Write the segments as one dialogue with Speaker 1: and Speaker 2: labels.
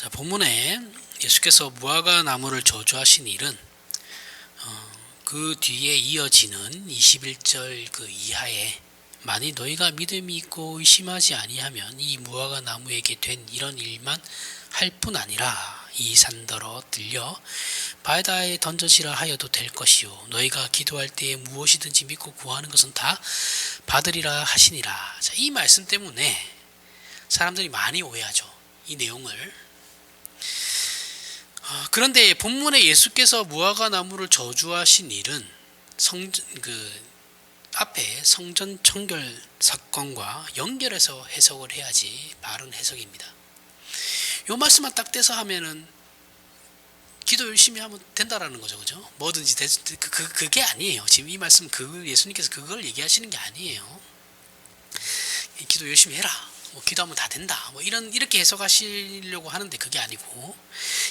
Speaker 1: 자, 본문에 예수께서 무화과 나무를 저주하신 일은 그 뒤에 이어지는 21절 그 이하에 만일 너희가 믿음이 있고 의심하지 아니하면 이 무화과 나무에게 된 이런 일만 할 뿐 아니라 이 산더러 들려 바다에 던져지라 하여도 될 것이요 너희가 기도할 때에 무엇이든지 믿고 구하는 것은 다 받으리라 하시니라. 자, 이 말씀 때문에 사람들이 많이 오해하죠. 이 내용을. 그런데 본문에 예수께서 무화과 나무를 저주하신 일은 앞에 성전 청결 사건과 연결해서 해석을 해야지 바른 해석입니다. 이 말씀만 딱 떼서 하면은 기도 열심히 하면 된다라는 거죠, 그죠? 뭐든지 그게 아니에요. 지금 이 말씀 예수님께서 그걸 얘기하시는 게 아니에요. 기도 열심히 해라. 기도하면 다 된다. 이렇게 해석하시려고 하는데 그게 아니고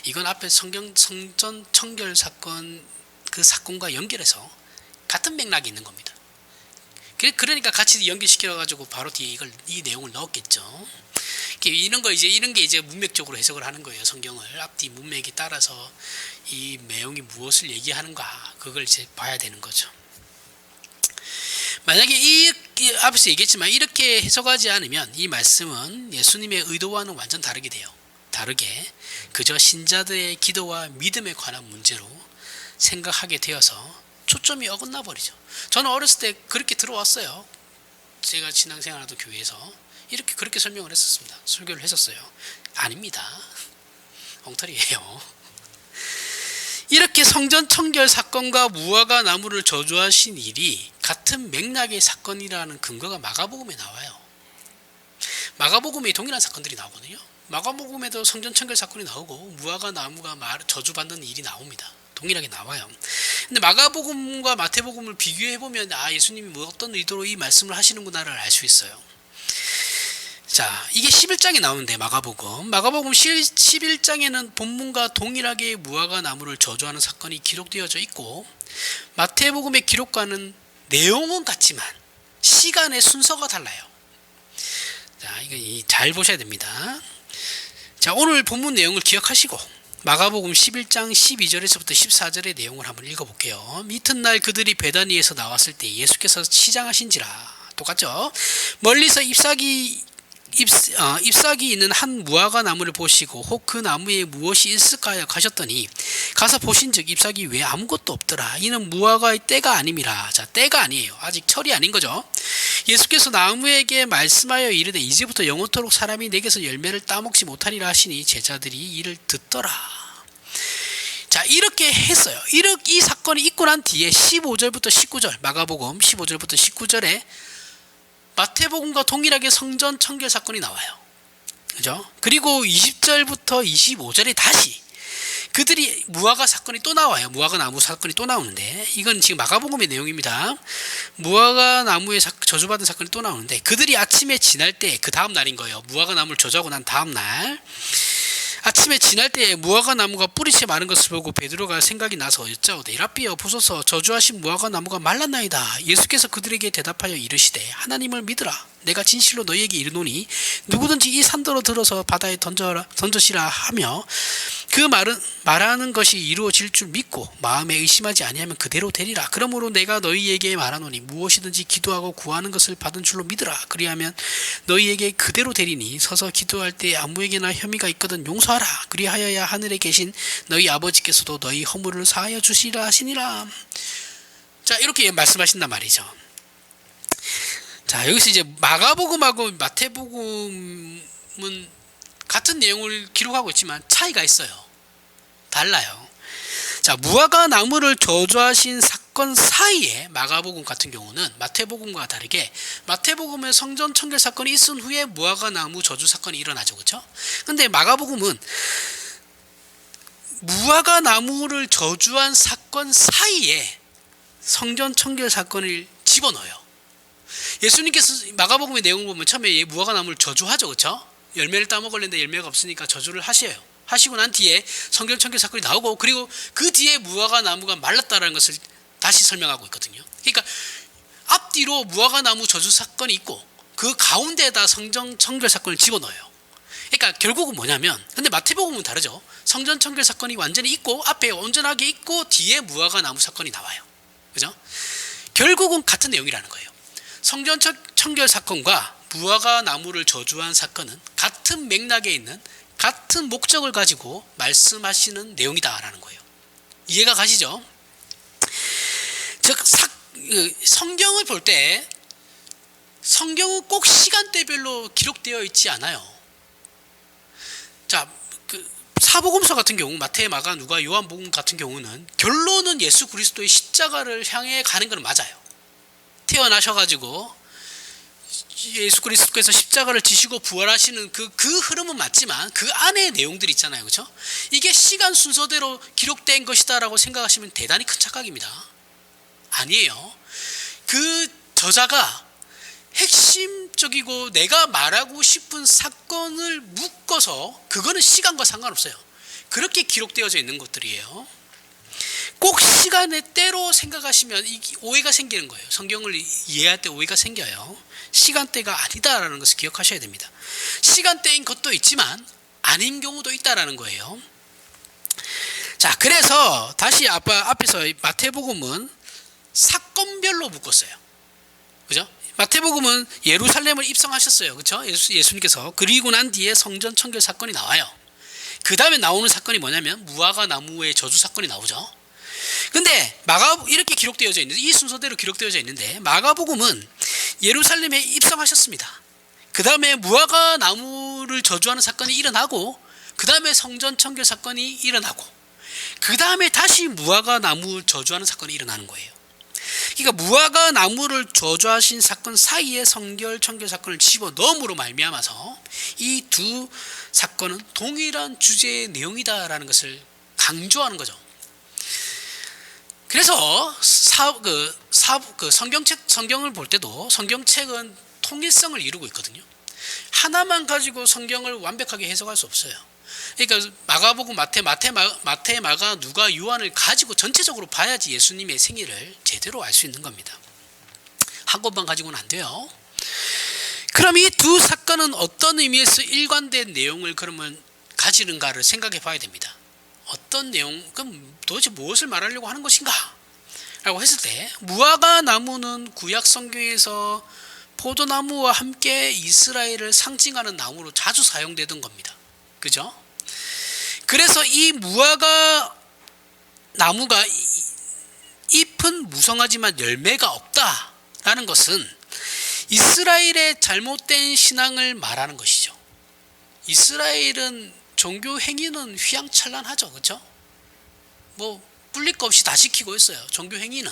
Speaker 1: 이건 앞에 성전 청결 사건 그 사건과 연결해서 같은 맥락이 있는 겁니다. 그러니까 같이 연결시켜 가지고 바로 뒤에 이 내용을 넣었겠죠. 이런 게 이제 문맥적으로 해석을 하는 거예요. 성경을 앞뒤 문맥에 따라서 이 내용이 무엇을 얘기하는가 그걸 이제 봐야 되는 거죠. 만약에 앞에서 얘기했지만 이렇게 해석하지 않으면 이 말씀은 예수님의 의도와는 완전 다르게 돼요. 다르게 그저 신자들의 기도와 믿음에 관한 문제로 생각하게 되어서 초점이 어긋나 버리죠. 저는 어렸을 때 그렇게 들어왔어요. 제가 신앙생활하던 교회에서 그렇게 설명을 했었습니다. 설교를 했었어요. 아닙니다. 엉터리예요. 이렇게 성전 청결 사건과 무화과 나무를 저주하신 일이 같은 맥락의 사건이라는 근거가 마가복음에 나와요. 마가복음에 동일한 사건들이 나오거든요. 마가복음에도 성전 청결 사건이 나오고 무화과 나무가 저주받는 일이 나옵니다. 동일하게 나와요. 근데 마가복음과 마태복음을 비교해보면 예수님이 어떤 의도로 이 말씀을 하시는구나를 알 수 있어요. 자, 이게 11장에 나오는데 마가복음 11장에는 본문과 동일하게 무화과 나무를 저주하는 사건이 기록되어져 있고 마태복음의 기록과는 내용은 같지만 시간의 순서가 달라요. 자, 이거 잘 보셔야 됩니다. 자, 오늘 본문 내용을 기억하시고 마가복음 11장 12절에서부터 14절의 내용을 한번 읽어볼게요. 이튿날 그들이 베다니에서 나왔을 때 예수께서 시장하신지라. 똑같죠? 멀리서 잎사귀 있는 한 무화과 나무를 보시고 혹 그 나무에 무엇이 있을까 하여 가셨더니 가서 보신즉 잎사귀 외에 아무것도 없더라. 이는 무화과의 때가 아님이라. 자, 때가 아니에요. 아직 철이 아닌 거죠. 예수께서 나무에게 말씀하여 이르되 이제부터 영원토록 사람이 내게서 열매를 따먹지 못하리라 하시니 제자들이 이를 듣더라. 자, 이렇게 했어요. 이 사건이 있고 난 뒤에 15절부터 19절 마가복음 15절부터 19절에 마태복음과 동일하게 성전 청결 사건이 나와요. 그죠? 그리고 20절부터 25절에 다시 그들이 무화과 사건이 또 나와요. 무화과 나무 사건이 또 나오는데 이건 지금 마가복음의 내용입니다. 무화과 나무에 저주받은 사건이 또 나오는데 그들이 아침에 지날 때 그 다음 날인 거예요. 무화과 나무를 저주하고 난 다음 날 아침에 지날 때 무화과 나무가 뿌리채 마른 것을 보고 베드로가 생각이 나서 여짜오되 라삐여 보소서 저주하신 무화과 나무가 말랐나이다. 예수께서 그들에게 대답하여 이르시되 하나님을 믿으라. 내가 진실로 너희에게 이르노니 누구든지 이 산더러 들어서 바다에 던져시라 하며 그 말하는 것이 이루어질 줄 믿고 마음에 의심하지 아니하면 그대로 되리라. 그러므로 내가 너희에게 말하노니 무엇이든지 기도하고 구하는 것을 받은 줄로 믿으라. 그리하면 너희에게 그대로 되리니 서서 기도할 때 아무에게나 혐의가 있거든 용서하라. 그리하여야 하늘에 계신 너희 아버지께서도 너희 허물을 사하여 주시리라 하시니라. 자, 이렇게 말씀하신단 말이죠. 자, 여기서 이제 마가복음하고 마태복음은 같은 내용을 기록하고 있지만 차이가 있어요. 달라요. 자, 무화과 나무를 저주하신 사건 사이에 마가복음 같은 경우는 마태복음과 다르게 마태복음의 성전 청결 사건이 있은 후에 무화과 나무 저주 사건이 일어나죠. 그렇죠? 근데 마가복음은 무화과 나무를 저주한 사건 사이에 성전 청결 사건을 집어넣어요. 예수님께서 마가복음의 내용을 보면 처음에 무화과 나무를 저주하죠. 그렇죠? 열매를 따먹으려는데 열매가 없으니까 저주를 하셔요. 하시고 난 뒤에 성전 청결 사건이 나오고 그리고 그 뒤에 무화과 나무가 말랐다라는 것을 다시 설명하고 있거든요. 그러니까 앞뒤로 무화과 나무 저주 사건이 있고 그 가운데에다 성전 청결 사건을 집어넣어요. 그러니까 결국은 뭐냐면, 근데 마태복음은 다르죠. 성전 청결 사건이 완전히 있고 앞에 온전하게 있고 뒤에 무화과 나무 사건이 나와요. 그죠? 결국은 같은 내용이라는 거예요. 성전 청결 사건과 무화과 나무를 저주한 사건은 같은 맥락에 있는 같은 목적을 가지고 말씀하시는 내용이다라는 거예요. 이해가 가시죠? 즉 성경을 볼 때 성경은 꼭 시간대별로 기록되어 있지 않아요. 자, 사복음서 같은 경우 마태, 마가, 누가, 요한복음 같은 경우는 결론은 예수 그리스도의 십자가를 향해 가는 건 맞아요. 태어나셔가지고 예수 그리스도께서 십자가를 지시고 부활하시는 그 흐름은 맞지만 그 안에 내용들이 있잖아요. 그렇죠? 이게 시간 순서대로 기록된 것이다라고 생각하시면 대단히 큰 착각입니다. 아니에요. 그 저자가 핵심적이고 내가 말하고 싶은 사건을 묶어서, 그거는 시간과 상관없어요. 그렇게 기록되어져 있는 것들이에요. 꼭 시간의 때로 생각하시면 오해가 생기는 거예요. 성경을 이해할 때 오해가 생겨요. 시간대가 아니다라는 것을 기억하셔야 됩니다. 시간대인 것도 있지만 아닌 경우도 있다라는 거예요. 자, 그래서 다시 앞에서 마태복음은 사건별로 묶었어요. 그죠? 마태복음은 예루살렘을 입성하셨어요. 그렇죠? 예수님께서. 그리고 난 뒤에 성전 청결 사건이 나와요. 그 다음에 나오는 사건이 뭐냐면 무화과 나무의 저주 사건이 나오죠. 근데 이렇게 기록되어져 있는데, 이 순서대로 기록되어져 있는데, 마가복음은 예루살렘에 입성하셨습니다. 그 다음에 무화과 나무를 저주하는 사건이 일어나고, 그 다음에 성전 청결 사건이 일어나고, 그 다음에 다시 무화과 나무 저주하는 사건이 일어나는 거예요. 그러니까 무화과 나무를 저주하신 사건 사이에 성결 청결 사건을 집어넣음으로 말미암아서 이 두 사건은 동일한 주제의 내용이다라는 것을 강조하는 거죠. 그래서 성경을 볼 때도 성경책은 통일성을 이루고 있거든요. 하나만 가지고 성경을 완벽하게 해석할 수 없어요. 그러니까 마가복음, 마태, 마가, 누가, 요한을 가지고 전체적으로 봐야지 예수님의 생애를 제대로 알 수 있는 겁니다. 한 것만 가지고는 안 돼요. 그럼 이 두 사건은 어떤 의미에서 일관된 내용을 그러면 가지는가를 생각해 봐야 됩니다. 어떤 내용, 그럼 도대체 무엇을 말하려고 하는 것인가? 라고 했을 때, 무화과 나무는 구약 성경에서 포도나무와 함께 이스라엘을 상징하는 나무로 자주 사용되던 겁니다. 그죠? 그래서 이 무화과 나무가 잎은 무성하지만 열매가 없다라는 것은 이스라엘의 잘못된 신앙을 말하는 것이죠. 이스라엘은 종교 행위는 휘황찬란하죠. 그렇죠? 뭐 불릴 거 없이 다 지키고 있어요. 종교 행위는.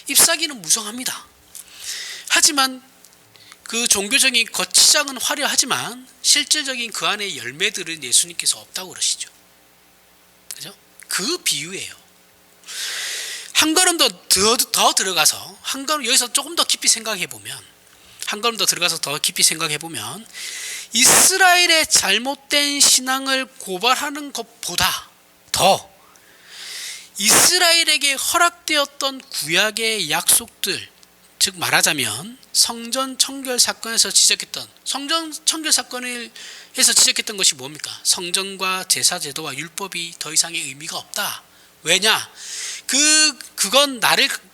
Speaker 1: 잎사귀는 무성합니다. 하지만 그 종교적인 겉시장은 화려하지만 실질적인 그 안에 열매들은 예수님께서 없다고 그러시죠. 그죠? 그 비유예요. 한 걸음 더 들어가서, 한 걸음 여기서 조금 더 깊이 생각해 보면, 한 걸음 더 들어가서 더 깊이 생각해 보면, 이스라엘의 잘못된 신앙을 고발하는 것보다 더 이스라엘에게 허락되었던 구약의 약속들, 즉 말하자면 성전 청결 사건에서 지적했던, 성전 청결 사건에서 지적했던 것이 뭡니까? 성전과 제사 제도와 율법이 더 이상의 의미가 없다. 왜냐? 그건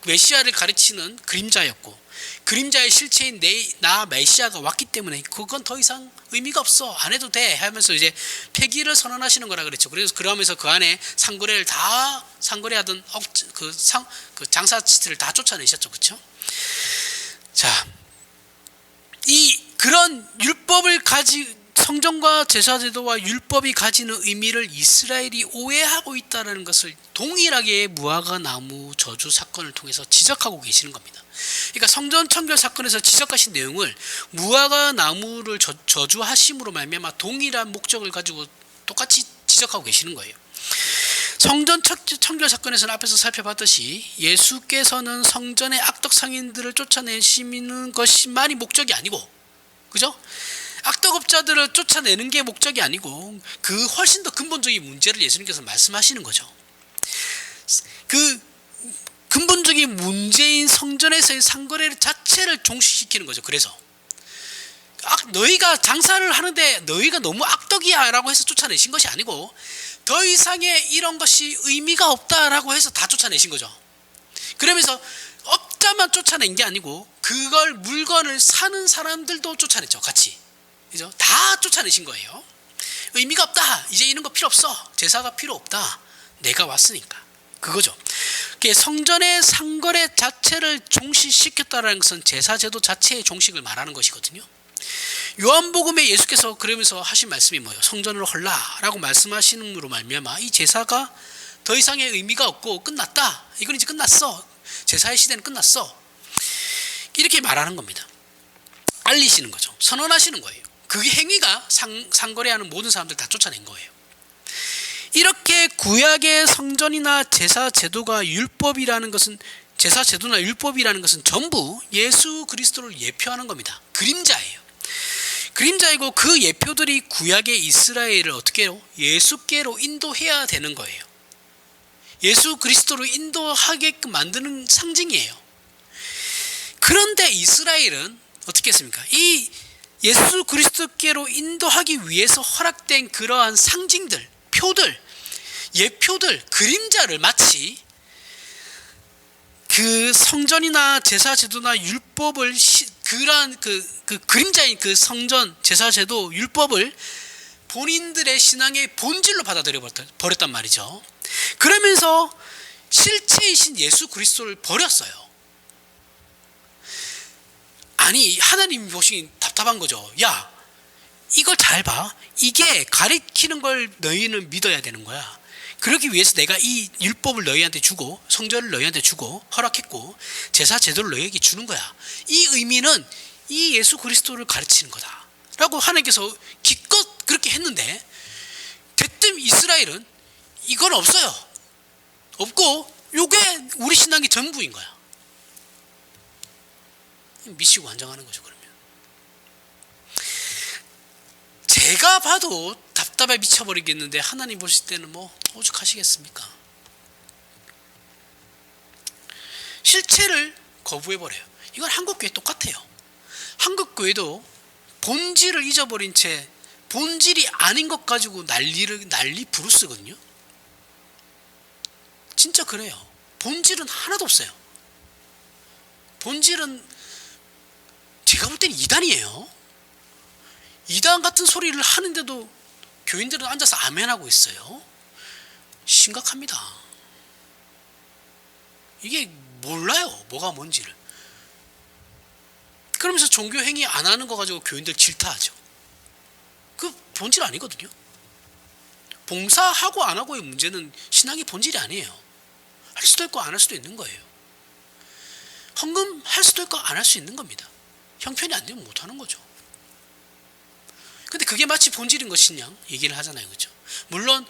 Speaker 1: 메시아를 가르치는 그림자였고, 그림자의 실체인 나 메시아가 왔기 때문에 그건 더 이상 의미가 없어, 안 해도 돼 하면서 이제 폐기를 선언하시는 거라 그랬죠. 그래서 그러면서 그 안에 상거래하던 그 장사치들을 다 쫓아내셨죠. 그렇죠? 자, 그런 율법을 성전과 제사제도와 율법이 가지는 의미를 이스라엘이 오해하고 있다는 것을 동일하게 무화과 나무 저주 사건을 통해서 지적하고 계시는 겁니다. 그러니까 성전 청결 사건에서 지적하신 내용을 무화과 나무를 저주하심으로 말미암아 동일한 목적을 가지고 똑같이 지적하고 계시는 거예요. 성전 청결 사건에서는 앞에서 살펴봤듯이 예수께서는 성전의 악덕 상인들을 쫓아내시는 것만이 목적이 아니고, 그죠? 악덕업자들을 쫓아내는 게 목적이 아니고 그 훨씬 더 근본적인 문제를 예수님께서 말씀하시는 거죠. 그 근본적인 문제인 성전에서의 상거래 자체를 종식시키는 거죠. 그래서 너희가 장사를 하는데 너희가 너무 악덕이야 라고 해서 쫓아내신 것이 아니고 더 이상의 이런 것이 의미가 없다라고 해서 다 쫓아내신 거죠. 그러면서 업자만 쫓아낸 게 아니고 그걸 물건을 사는 사람들도 쫓아냈죠. 같이. 그죠? 다 쫓아내신 거예요. 의미가 없다. 이제 이런 거 필요 없어. 제사가 필요 없다. 내가 왔으니까. 그거죠. 성전의 상거래 자체를 종식시켰다는 것은 제사제도 자체의 종식을 말하는 것이거든요. 요한복음에 예수께서 그러면서 하신 말씀이 뭐예요? 성전을 헐라라고 말씀하시는으로 말미암아 이 제사가 더 이상의 의미가 없고 끝났다. 이건 이제 끝났어. 제사의 시대는 끝났어. 이렇게 말하는 겁니다. 알리시는 거죠. 선언하시는 거예요. 그 행위가 상거래하는 모든 사람들 다 쫓아낸 거예요. 이렇게 구약의 성전이나 제사 제도가 율법이라는 것은 제사 제도나 율법이라는 것은 전부 예수 그리스도를 예표하는 겁니다. 그림자예요. 그림자이고 그 예표들이 구약의 이스라엘을 어떻게 해요? 예수께로 인도해야 되는 거예요. 예수 그리스도로 인도하게끔 만드는 상징이에요. 그런데 이스라엘은 어떻게 했습니까? 이 예수 그리스도께로 인도하기 위해서 허락된 그러한 상징들, 표들, 예표들, 그림자를 마치 그 성전이나 제사 제도나 율법을 그러한 그 그림자인 그 성전, 제사 제도, 율법을 본인들의 신앙의 본질로 받아들여 버렸단 말이죠. 그러면서 실체이신 예수 그리스도를 버렸어요. 아니 하나님이 보시기 답답한 거죠. 야, 이걸 잘 봐. 이게 가리키는 걸 너희는 믿어야 되는 거야. 그러기 위해서 내가 이 율법을 너희한테 주고 성전을 너희한테 주고 허락했고 제사 제도를 너희에게 주는 거야. 이 의미는 이 예수 그리스도를 가르치는 거다 라고 하나님께서 기껏 그렇게 했는데 대뜸 이스라엘은 이건 없어요. 없고 요게 우리 신앙의 전부인 거야. 미치고 환장하는 거죠. 그러면 제가 봐도 답답해 미쳐버리겠는데 하나님 보실 때는 뭐 오죽하시겠습니까? 실체를 거부해버려요. 이건 한국교회 똑같아요. 한국교회도 본질을 잊어버린 채 본질이 아닌 것 가지고 난리 부르스거든요. 진짜 그래요. 본질은 하나도 없어요. 본질은 제가 볼 때는 이단이에요. 이단 같은 소리를 하는데도 교인들은 앉아서 아멘하고 있어요. 심각합니다. 이게 몰라요. 뭐가 뭔지를. 그러면서 종교 행위 안 하는 거 가지고 교인들 질타하죠. 그 본질 아니거든요. 봉사하고 안 하고의 문제는 신앙의 본질이 아니에요. 할 수도 있고 안 할 수도 있는 거예요. 헌금 할 수도 있고 안 할 수 있는 겁니다. 형편이 안 되면 못 하는 거죠. 근데 그게 마치 본질인 것이냐 얘기를 하잖아요. 그렇죠? 물론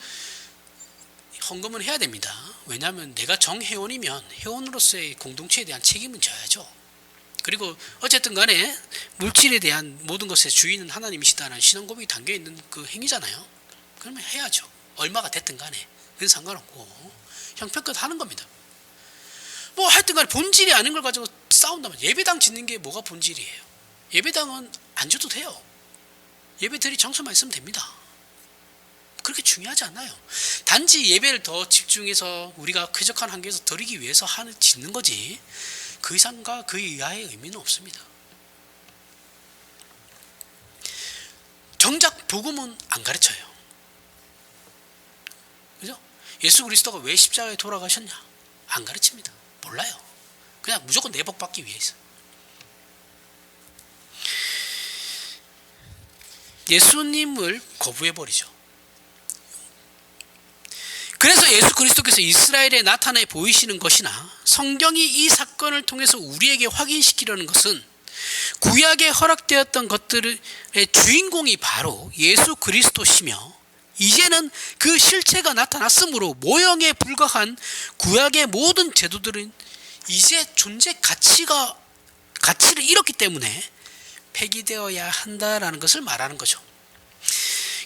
Speaker 1: 헌금은 해야 됩니다. 왜냐하면 내가 정회원이면 회원으로서의 공동체에 대한 책임은 져야죠. 그리고 어쨌든 간에 물질에 대한 모든 것의 주인은 하나님이시다는 신앙 고백이 담겨있는 그 행위잖아요. 그러면 해야죠. 얼마가 됐든 간에 그건 상관없고 형편껏 하는 겁니다. 뭐 하여튼 간에 본질이 아닌 걸 가지고 싸운다면 예배당 짓는 게 뭐가 본질이에요. 예배당은 안 줘도 돼요. 예배 드릴 장소만 있으면 됩니다. 그렇게 중요하지 않아요. 단지 예배를 더 집중해서 우리가 쾌적한 환경에서 드리기 위해서 짓는 거지 그 이상과 그 이하의 의미는 없습니다. 정작 복음은 안 가르쳐요. 그죠? 예수 그리스도가 왜 십자가에 돌아가셨냐? 안 가르칩니다. 몰라요. 그냥 무조건 내복 받기 위해서. 예수님을 거부해버리죠. 그래서 예수 그리스도께서 이스라엘에 나타내 보이시는 것이나 성경이 이 사건을 통해서 우리에게 확인시키려는 것은 구약에 허락되었던 것들의 주인공이 바로 예수 그리스도시며 이제는 그 실체가 나타났으므로 모형에 불과한 구약의 모든 제도들은 이제 존재 가치를 잃었기 때문에 폐기되어야 한다라는 것을 말하는 거죠.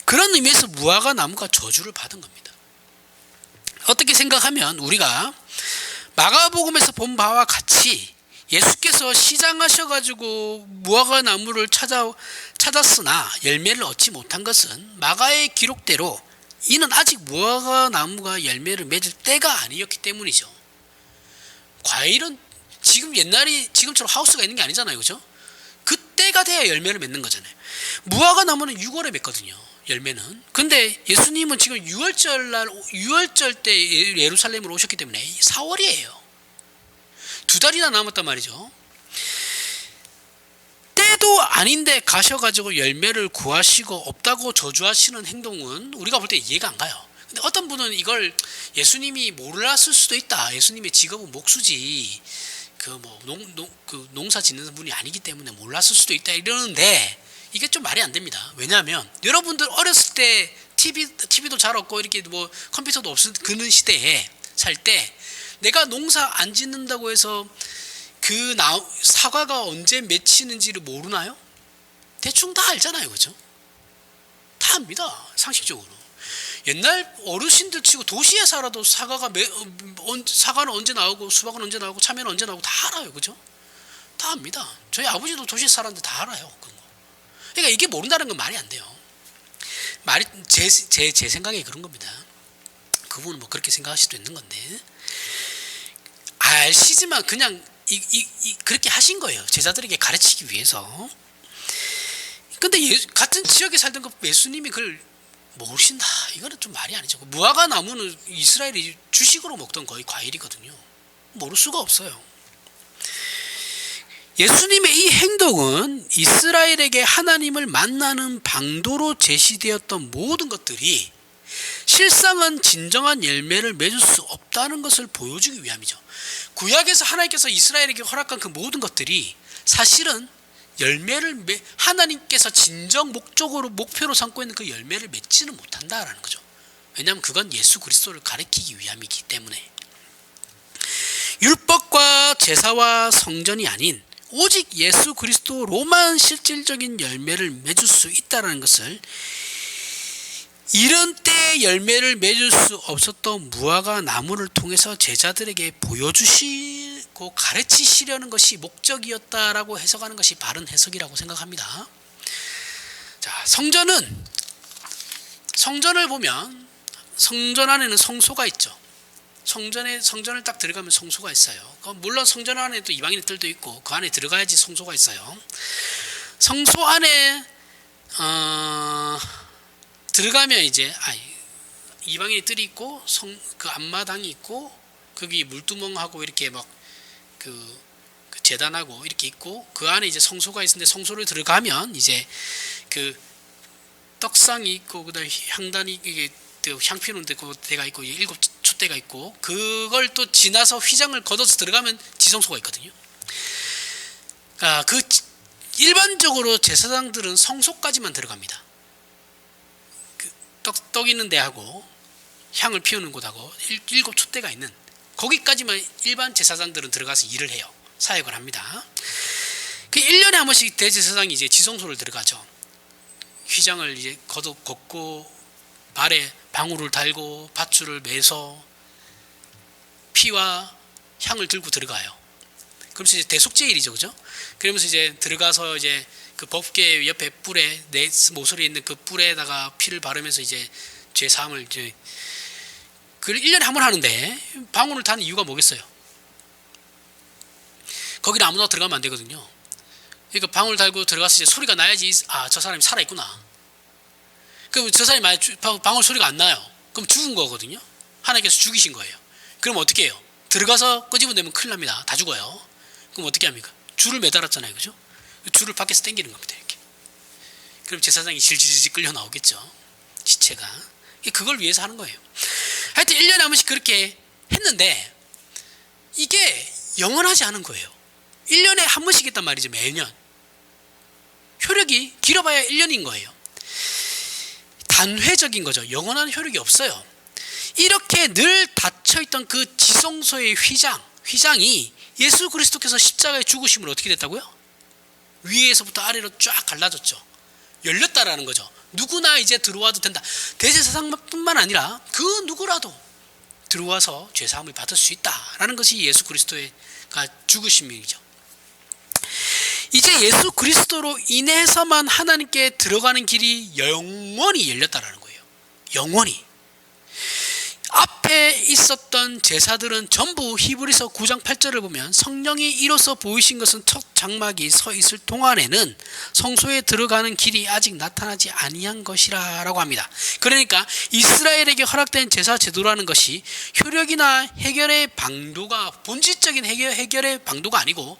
Speaker 1: 그런 의미에서 무화과 나무가 저주를 받은 겁니다. 어떻게 생각하면 우리가 마가복음에서 본 바와 같이 예수께서 시장하셔가지고 무화과 나무를 찾았으나 열매를 얻지 못한 것은 마가의 기록대로 이는 아직 무화과 나무가 열매를 맺을 때가 아니었기 때문이죠. 과일은 지금 지금처럼 하우스가 있는 게 아니잖아요, 그죠? 그때가 돼야 열매를 맺는 거잖아요. 무화과 나무는 6월에 맺거든요, 열매는. 근데 예수님은 지금 6월절 때 예루살렘으로 오셨기 때문에 4월이에요. 2달이나 남았단 말이죠. 때도 아닌데 가셔가지고 열매를 구하시고 없다고 저주하시는 행동은 우리가 볼 때 이해가 안 가요. 근데 어떤 분은 이걸 예수님이 몰랐을 수도 있다. 예수님의 직업은 목수지 농사 짓는 분이 아니기 때문에 몰랐을 수도 있다 이러는데, 이게 좀 말이 안 됩니다. 왜냐하면 여러분들 어렸을 때 TV도 잘 없고 이렇게 컴퓨터도 없는 그런 시대에 살 때 내가 농사 안 짓는다고 해서 사과가 언제 맺히는지를 모르나요? 대충 다 알잖아요, 그죠? 다 압니다, 상식적으로. 옛날 어르신들 치고 도시에 살아도 사과는 언제 나오고 수박은 언제 나오고 참외는 언제 나오고 다 알아요, 그죠? 다 압니다. 저희 아버지도 도시에 살았는데 다 알아요, 그거. 그러니까 이게 모른다는 건 말이 안 돼요. 제 생각에 그런 겁니다. 그분은 그렇게 생각하실 수도 있는 건데, 아시지만 그냥 그렇게 하신 거예요, 제자들에게 가르치기 위해서. 근데 같은 지역에 살던 예수님이 그걸 모르신다, 이거는 좀 말이 아니죠. 무화과 나무는 이스라엘이 주식으로 먹던 거의 과일이거든요. 모를 수가 없어요. 예수님의 이 행동은 이스라엘에게 하나님을 만나는 방도로 제시되었던 모든 것들이 실상은 진정한 열매를 맺을 수 없다는 것을 보여주기 위함이죠. 구약에서 하나님께서 이스라엘에게 허락한 그 모든 것들이 사실은 하나님께서 진정 목표로 삼고 있는 그 열매를 맺지는 못한다라는 거죠. 왜냐하면 그건 예수 그리스도를 가리키기 위함이기 때문에. 율법과 제사와 성전이 아닌 오직 예수 그리스도로만 실질적인 열매를 맺을 수 있다는 것을, 이런 때에 열매를 맺을 수 없었던 무화과 나무를 통해서 제자들에게 보여주시고 가르치시려는 것이 목적이었다라고 해석하는 것이 바른 해석이라고 생각합니다. 자, 성전을 보면 성전 안에는 성소가 있죠. 성전을 딱 들어가면 성소가 있어요. 물론 성전 안에도 이방인들도 있고 그 안에 들어가야지 성소가 있어요. 성소 안에 들어가면 이제 이방인들이 있고 그 앞마당이 있고 거기 물두멍하고 이렇게 그 제단하고 이렇게 있고 그 안에 이제 성소가 있는데, 성소를 들어가면 이제 그 떡상이 있고 그다음에 향단이 이게 향 피우는 데가 있고 7 촛대가 있고, 그걸 또 지나서 휘장을 걷어서 들어가면 지성소가 있거든요. 일반적으로 제사장들은 성소까지만 들어갑니다. 떡 있는 데하고 향을 피우는 곳하고 7 촛대가 있는 거기까지만 일반 제사장들은 들어가서 일을 해요. 사역을 합니다. 1년에 한 번씩 대제사장이 이제 지성소를 들어가죠. 휘장을 이제 걷고 발에 방울을 달고 밧줄을 매서 피와 향을 들고 들어가요. 그러면서 이제 대속제일이죠, 그죠? 그러면서 이제 들어가서 이제 그 법궤 옆에 뿔에 모서리에 있는 그 뿔에다가 피를 바르면서 이제 죄 사함을 이제 그걸 1년에 한 번 하는데, 방울을 다는 이유가 뭐겠어요? 거기는 아무나 들어가면 안 되거든요. 그러니까 방울 달고 들어가서 이제 소리가 나야지, 저 사람이 살아있구나. 그럼 저 사람이 만약 방울 소리가 안 나요. 그럼 죽은 거거든요. 하나님께서 죽이신 거예요. 그럼 어떻게 해요? 들어가서 끄집어내면 큰일 납니다. 다 죽어요. 그럼 어떻게 합니까? 줄을 매달았잖아요, 그죠? 줄을 밖에서 당기는 겁니다, 이렇게. 그럼 제사장이 질질질 끌려 나오겠죠, 시체가. 그걸 위해서 하는 거예요. 하여튼 1년에 한 번씩 그렇게 했는데 이게 영원하지 않은 거예요. 1년에 한 번씩 했단 말이죠, 매년. 효력이 길어봐야 1년인 거예요. 단회적인 거죠. 영원한 효력이 없어요. 이렇게 늘 닫혀있던 그 지성소의 휘장이 예수 그리스도께서 십자가에 죽으심으로 어떻게 됐다고요? 위에서부터 아래로 쫙 갈라졌죠. 열렸다라는 거죠. 누구나 이제 들어와도 된다. 대제사장뿐만 아니라 그 누구라도 들어와서 죄사함을 받을 수 있다라는 것이 예수 그리스도의 죽으심이죠. 이제 예수 그리스도로 인해서만 하나님께 들어가는 길이 영원히 열렸다라는 거예요. 영원히. 앞에 있었던 제사들은 전부 히브리서 9장 8절을 보면 성령이 이로써 보이신 것은 첫 장막이 서 있을 동안에는 성소에 들어가는 길이 아직 나타나지 아니한 것이라 라고 합니다. 그러니까 이스라엘에게 허락된 제사 제도라는 것이 효력이나 해결의 방도가 본질적인 해결의 방도가 아니고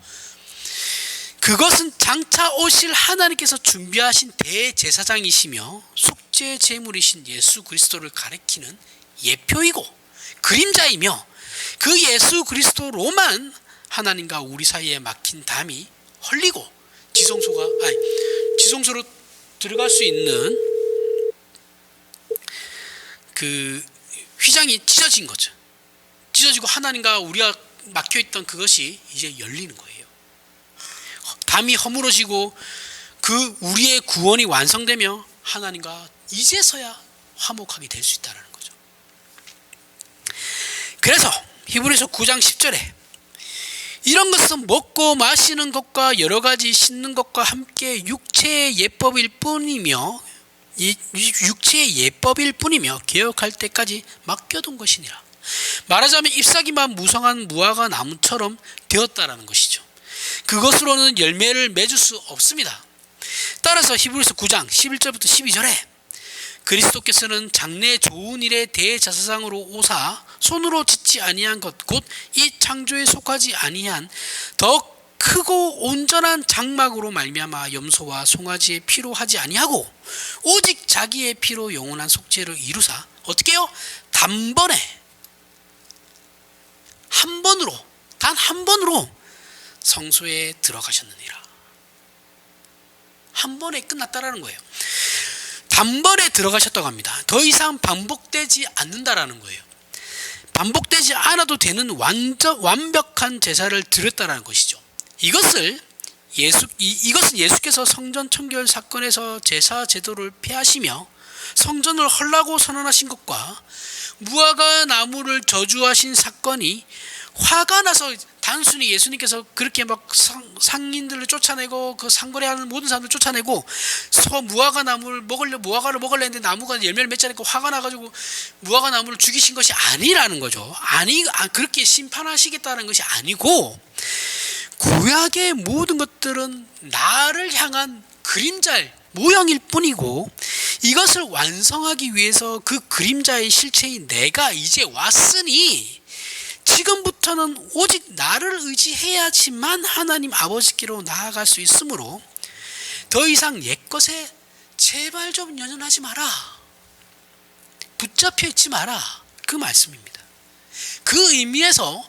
Speaker 1: 그것은 장차 오실 하나님께서 준비하신 대제사장이시며 속죄 제물이신 예수 그리스도를 가리키는 예표이고 그림자이며 그 예수 그리스도로만 하나님과 우리 사이에 막힌 담이 헐리고 지성소로 들어갈 수 있는 그 휘장이 찢어진 거죠. 찢어지고 하나님과 우리가 막혀있던 그것이 이제 열리는 거예요. 담이 허물어지고 그 우리의 구원이 완성되며 하나님과 이제서야 화목하게 될 수 있다는 거죠. 그래서 히브리서 9장 10절에 이런 것은 먹고 마시는 것과 여러 가지 씻는 것과 함께 육체의 예법일 뿐이며 개혁할 때까지 맡겨둔 것이니라. 말하자면 잎사귀만 무성한 무화과 나무처럼 되었다라는 것이죠. 그것으로는 열매를 맺을 수 없습니다. 따라서 히브리서 9장 11절부터 12절에 그리스도께서는 장래 좋은 일의 대제사장으로 오사 손으로 짓지 아니한 것 곧 이 창조에 속하지 아니한 더 크고 온전한 장막으로 말미암아 염소와 송아지의 피로 하지 아니하고 오직 자기의 피로 영원한 속죄를 이루사 어떻게 해요? 단번에 단 한 번으로 성소에 들어가셨느니라. 한 번에 끝났다라는 거예요. 단번에 들어가셨다고 합니다. 더 이상 반복되지 않는다라는 거예요. 반복되지 않아도 되는 완벽한 제사를 드렸다라는 것이죠. 이것은 예수께서 성전 청결 사건에서 제사 제도를 폐하시며 성전을 헐라고 선언하신 것과 무화과 나무를 저주하신 사건이 화가 나서 단순히 예수님께서 그렇게 막 상인들을 쫓아내고 그 상거래하는 모든 사람들 쫓아내고 무화과를 먹으려 했는데 나무가 열매를 맺지 않으니까 화가 나가지고 무화과 나무를 죽이신 것이 아니라는 거죠. 그렇게 심판하시겠다는 것이 아니고 구약의 모든 것들은 나를 향한 그림자의 모형일 뿐이고 이것을 완성하기 위해서 그 그림자의 실체인 내가 이제 왔으니 지금부터는 오직 나를 의지해야지만 하나님 아버지께로 나아갈 수 있으므로 더 이상 옛것에 제발 좀 연연하지 마라. 붙잡혀 있지 마라. 그 말씀입니다. 그 의미에서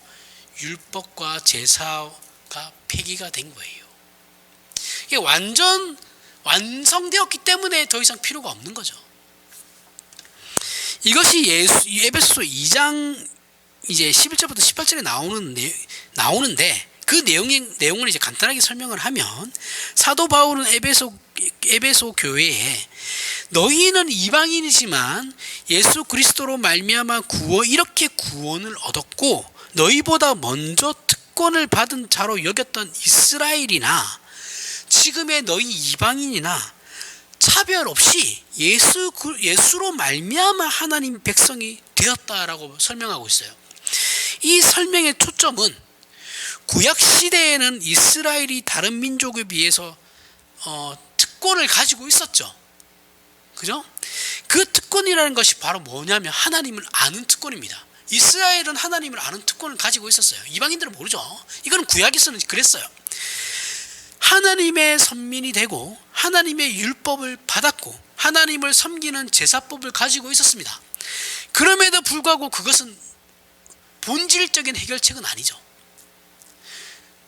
Speaker 1: 율법과 제사가 폐기가 된 거예요. 이게 완성되었기 때문에 더 이상 필요가 없는 거죠. 이것이 에베소서 2장 이제 11절부터 18절에 나오는데 그 내용을 이제 간단하게 설명을 하면 사도 바울은 에베소 교회에 너희는 이방인이지만 예수 그리스도로 말미암아 이렇게 구원을 얻었고 너희보다 먼저 특권을 받은 자로 여겼던 이스라엘이나 지금의 너희 이방인이나 차별 없이 예수로 말미암아 하나님 백성이 되었다라고 설명하고 있어요. 이 설명의 초점은 구약 시대에는 이스라엘이 다른 민족에 비해서 특권을 가지고 있었죠. 그죠? 그 특권이라는 것이 바로 뭐냐면 하나님을 아는 특권입니다. 이스라엘은 하나님을 아는 특권을 가지고 있었어요. 이방인들은 모르죠. 이건 구약에서는 그랬어요. 하나님의 선민이 되고 하나님의 율법을 받았고 하나님을 섬기는 제사법을 가지고 있었습니다. 그럼에도 불구하고 그것은 본질적인 해결책은 아니죠.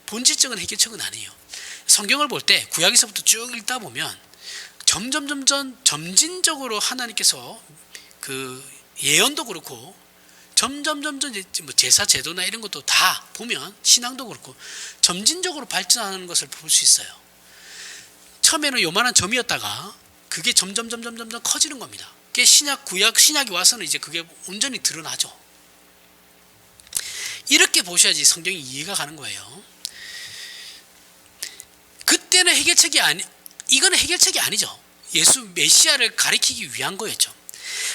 Speaker 1: 본질적인 해결책은 아니에요. 성경을 볼 때 구약에서부터 쭉 읽다 보면 점진적으로 하나님께서 그 예언도 그렇고 점점 제사 제도나 이런 것도 다 보면 신앙도 그렇고 점진적으로 발전하는 것을 볼 수 있어요. 처음에는 요만한 점이었다가 그게 점점 커지는 겁니다. 그게 신약이 와서는 이제 그게 온전히 드러나죠. 이렇게 보셔야지 성경이 이해가 가는 거예요. 이거는 해결책이 아니죠. 예수 메시아를 가리키기 위한 거였죠.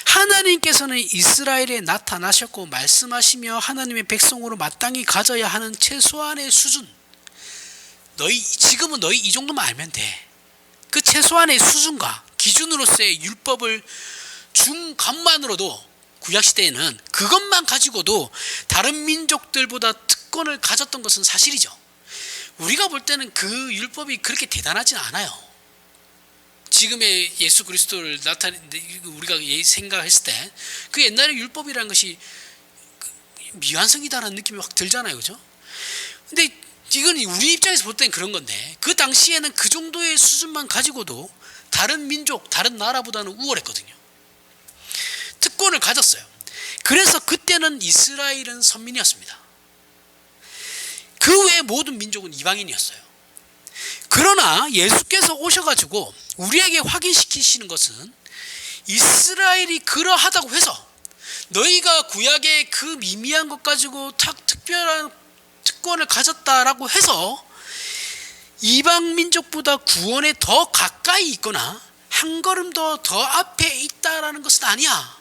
Speaker 1: 하나님께서는 이스라엘에 나타나셨고 말씀하시며 하나님의 백성으로 마땅히 가져야 하는 최소한의 수준, 지금은 너희 이 정도만 알면 돼. 그 최소한의 수준과 기준으로서의 율법을 준 것만으로도 구약시대에는 그것만 가지고도 다른 민족들보다 특권을 가졌던 것은 사실이죠. 우리가 볼 때는 그 율법이 그렇게 대단하진 않아요. 지금의 예수 그리스도를 우리가 생각했을 때 그 옛날의 율법이라는 것이 미완성이다라는 느낌이 확 들잖아요. 그죠? 근데 이건 우리 입장에서 볼 때는 그런 건데 그 당시에는 그 정도의 수준만 가지고도 다른 민족, 다른 나라보다는 우월했거든요. 특권을 가졌어요. 그래서 그때는 이스라엘은 선민이었습니다. 그 외의 모든 민족은 이방인이었어요. 그러나 예수께서 오셔가지고 우리에게 확인시키시는 것은 이스라엘이 그러하다고 해서 너희가 구약의 그 미미한 것 가지고 특별한 특권을 가졌다라고 해서 이방 민족보다 구원에 더 가까이 있거나 한 걸음 더 앞에 있다라는 것은 아니야.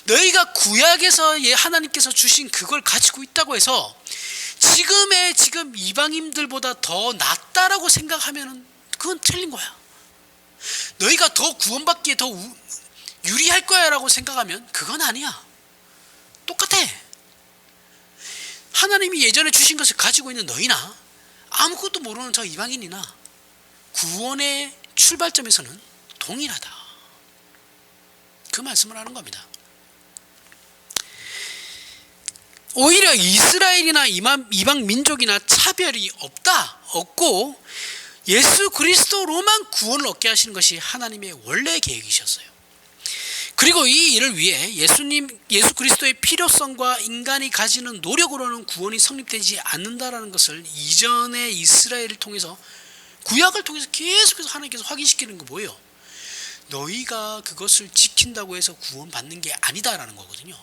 Speaker 1: 너희가 구약에서 하나님께서 주신 그걸 가지고 있다고 해서 지금 이방인들보다 더 낫다라고 생각하면 그건 틀린 거야. 너희가 더 구원받기에 더 유리할 거야 라고 생각하면 그건 아니야. 똑같아. 하나님이 예전에 주신 것을 가지고 있는 너희나 아무것도 모르는 저 이방인이나 구원의 출발점에서는 동일하다. 그 말씀을 하는 겁니다. 오히려 이스라엘이나 이방 민족이나 차별이 없고 예수 그리스도로만 구원을 얻게 하시는 것이 하나님의 원래 계획이셨어요. 그리고 이 일을 위해 예수 그리스도의 필요성과 인간이 가지는 노력으로는 구원이 성립되지 않는다라는 것을 이전의 이스라엘을 통해서 구약을 통해서 계속해서 하나님께서 확인시키는 거 뭐예요? 너희가 그것을 지킨다고 해서 구원받는 게 아니다라는 거거든요.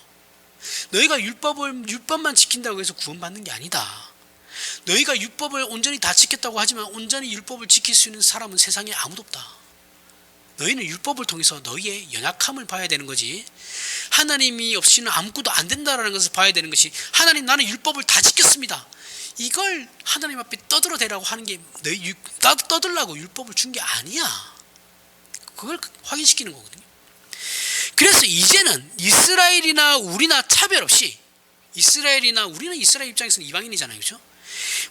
Speaker 1: 너희가 율법만 지킨다고 해서 구원받는 게 아니다. 너희가 율법을 온전히 다 지켰다고 하지만 온전히 율법을 지킬 수 있는 사람은 세상에 아무도 없다. 너희는 율법을 통해서 너희의 연약함을 봐야 되는 거지, 하나님이 없이는 아무것도 안 된다라는 것을 봐야 되는 것이, 하나님 나는 율법을 다 지켰습니다, 이걸 하나님 앞에 떠들어대라고 하는 게 너희 나도 떠들라고 율법을 준 게 아니야. 그걸 확인시키는 거거든요. 그래서 이제는 이스라엘이나 우리나 차별 없이, 우리는 이스라엘 입장에서는 이방인이잖아요. 그렇죠?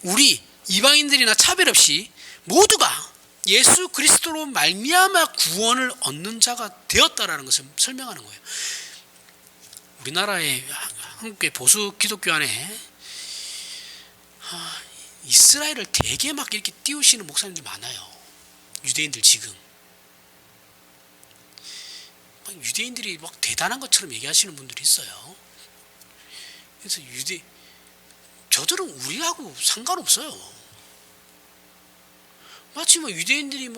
Speaker 1: 우리 이방인들이나 차별 없이 모두가 예수 그리스도로 말미암아 구원을 얻는 자가 되었다라는 것을 설명하는 거예요. 우리나라의 한국의 보수 기독교 안에 이스라엘을 되게 막 이렇게 띄우시는 목사님들 많아요. 유대인들 지금 유대인들이 막 대단한 것처럼 얘기하시는 분들이 있어요. 그래서 저들은 우리하고 상관없어요. 마치 유대인들이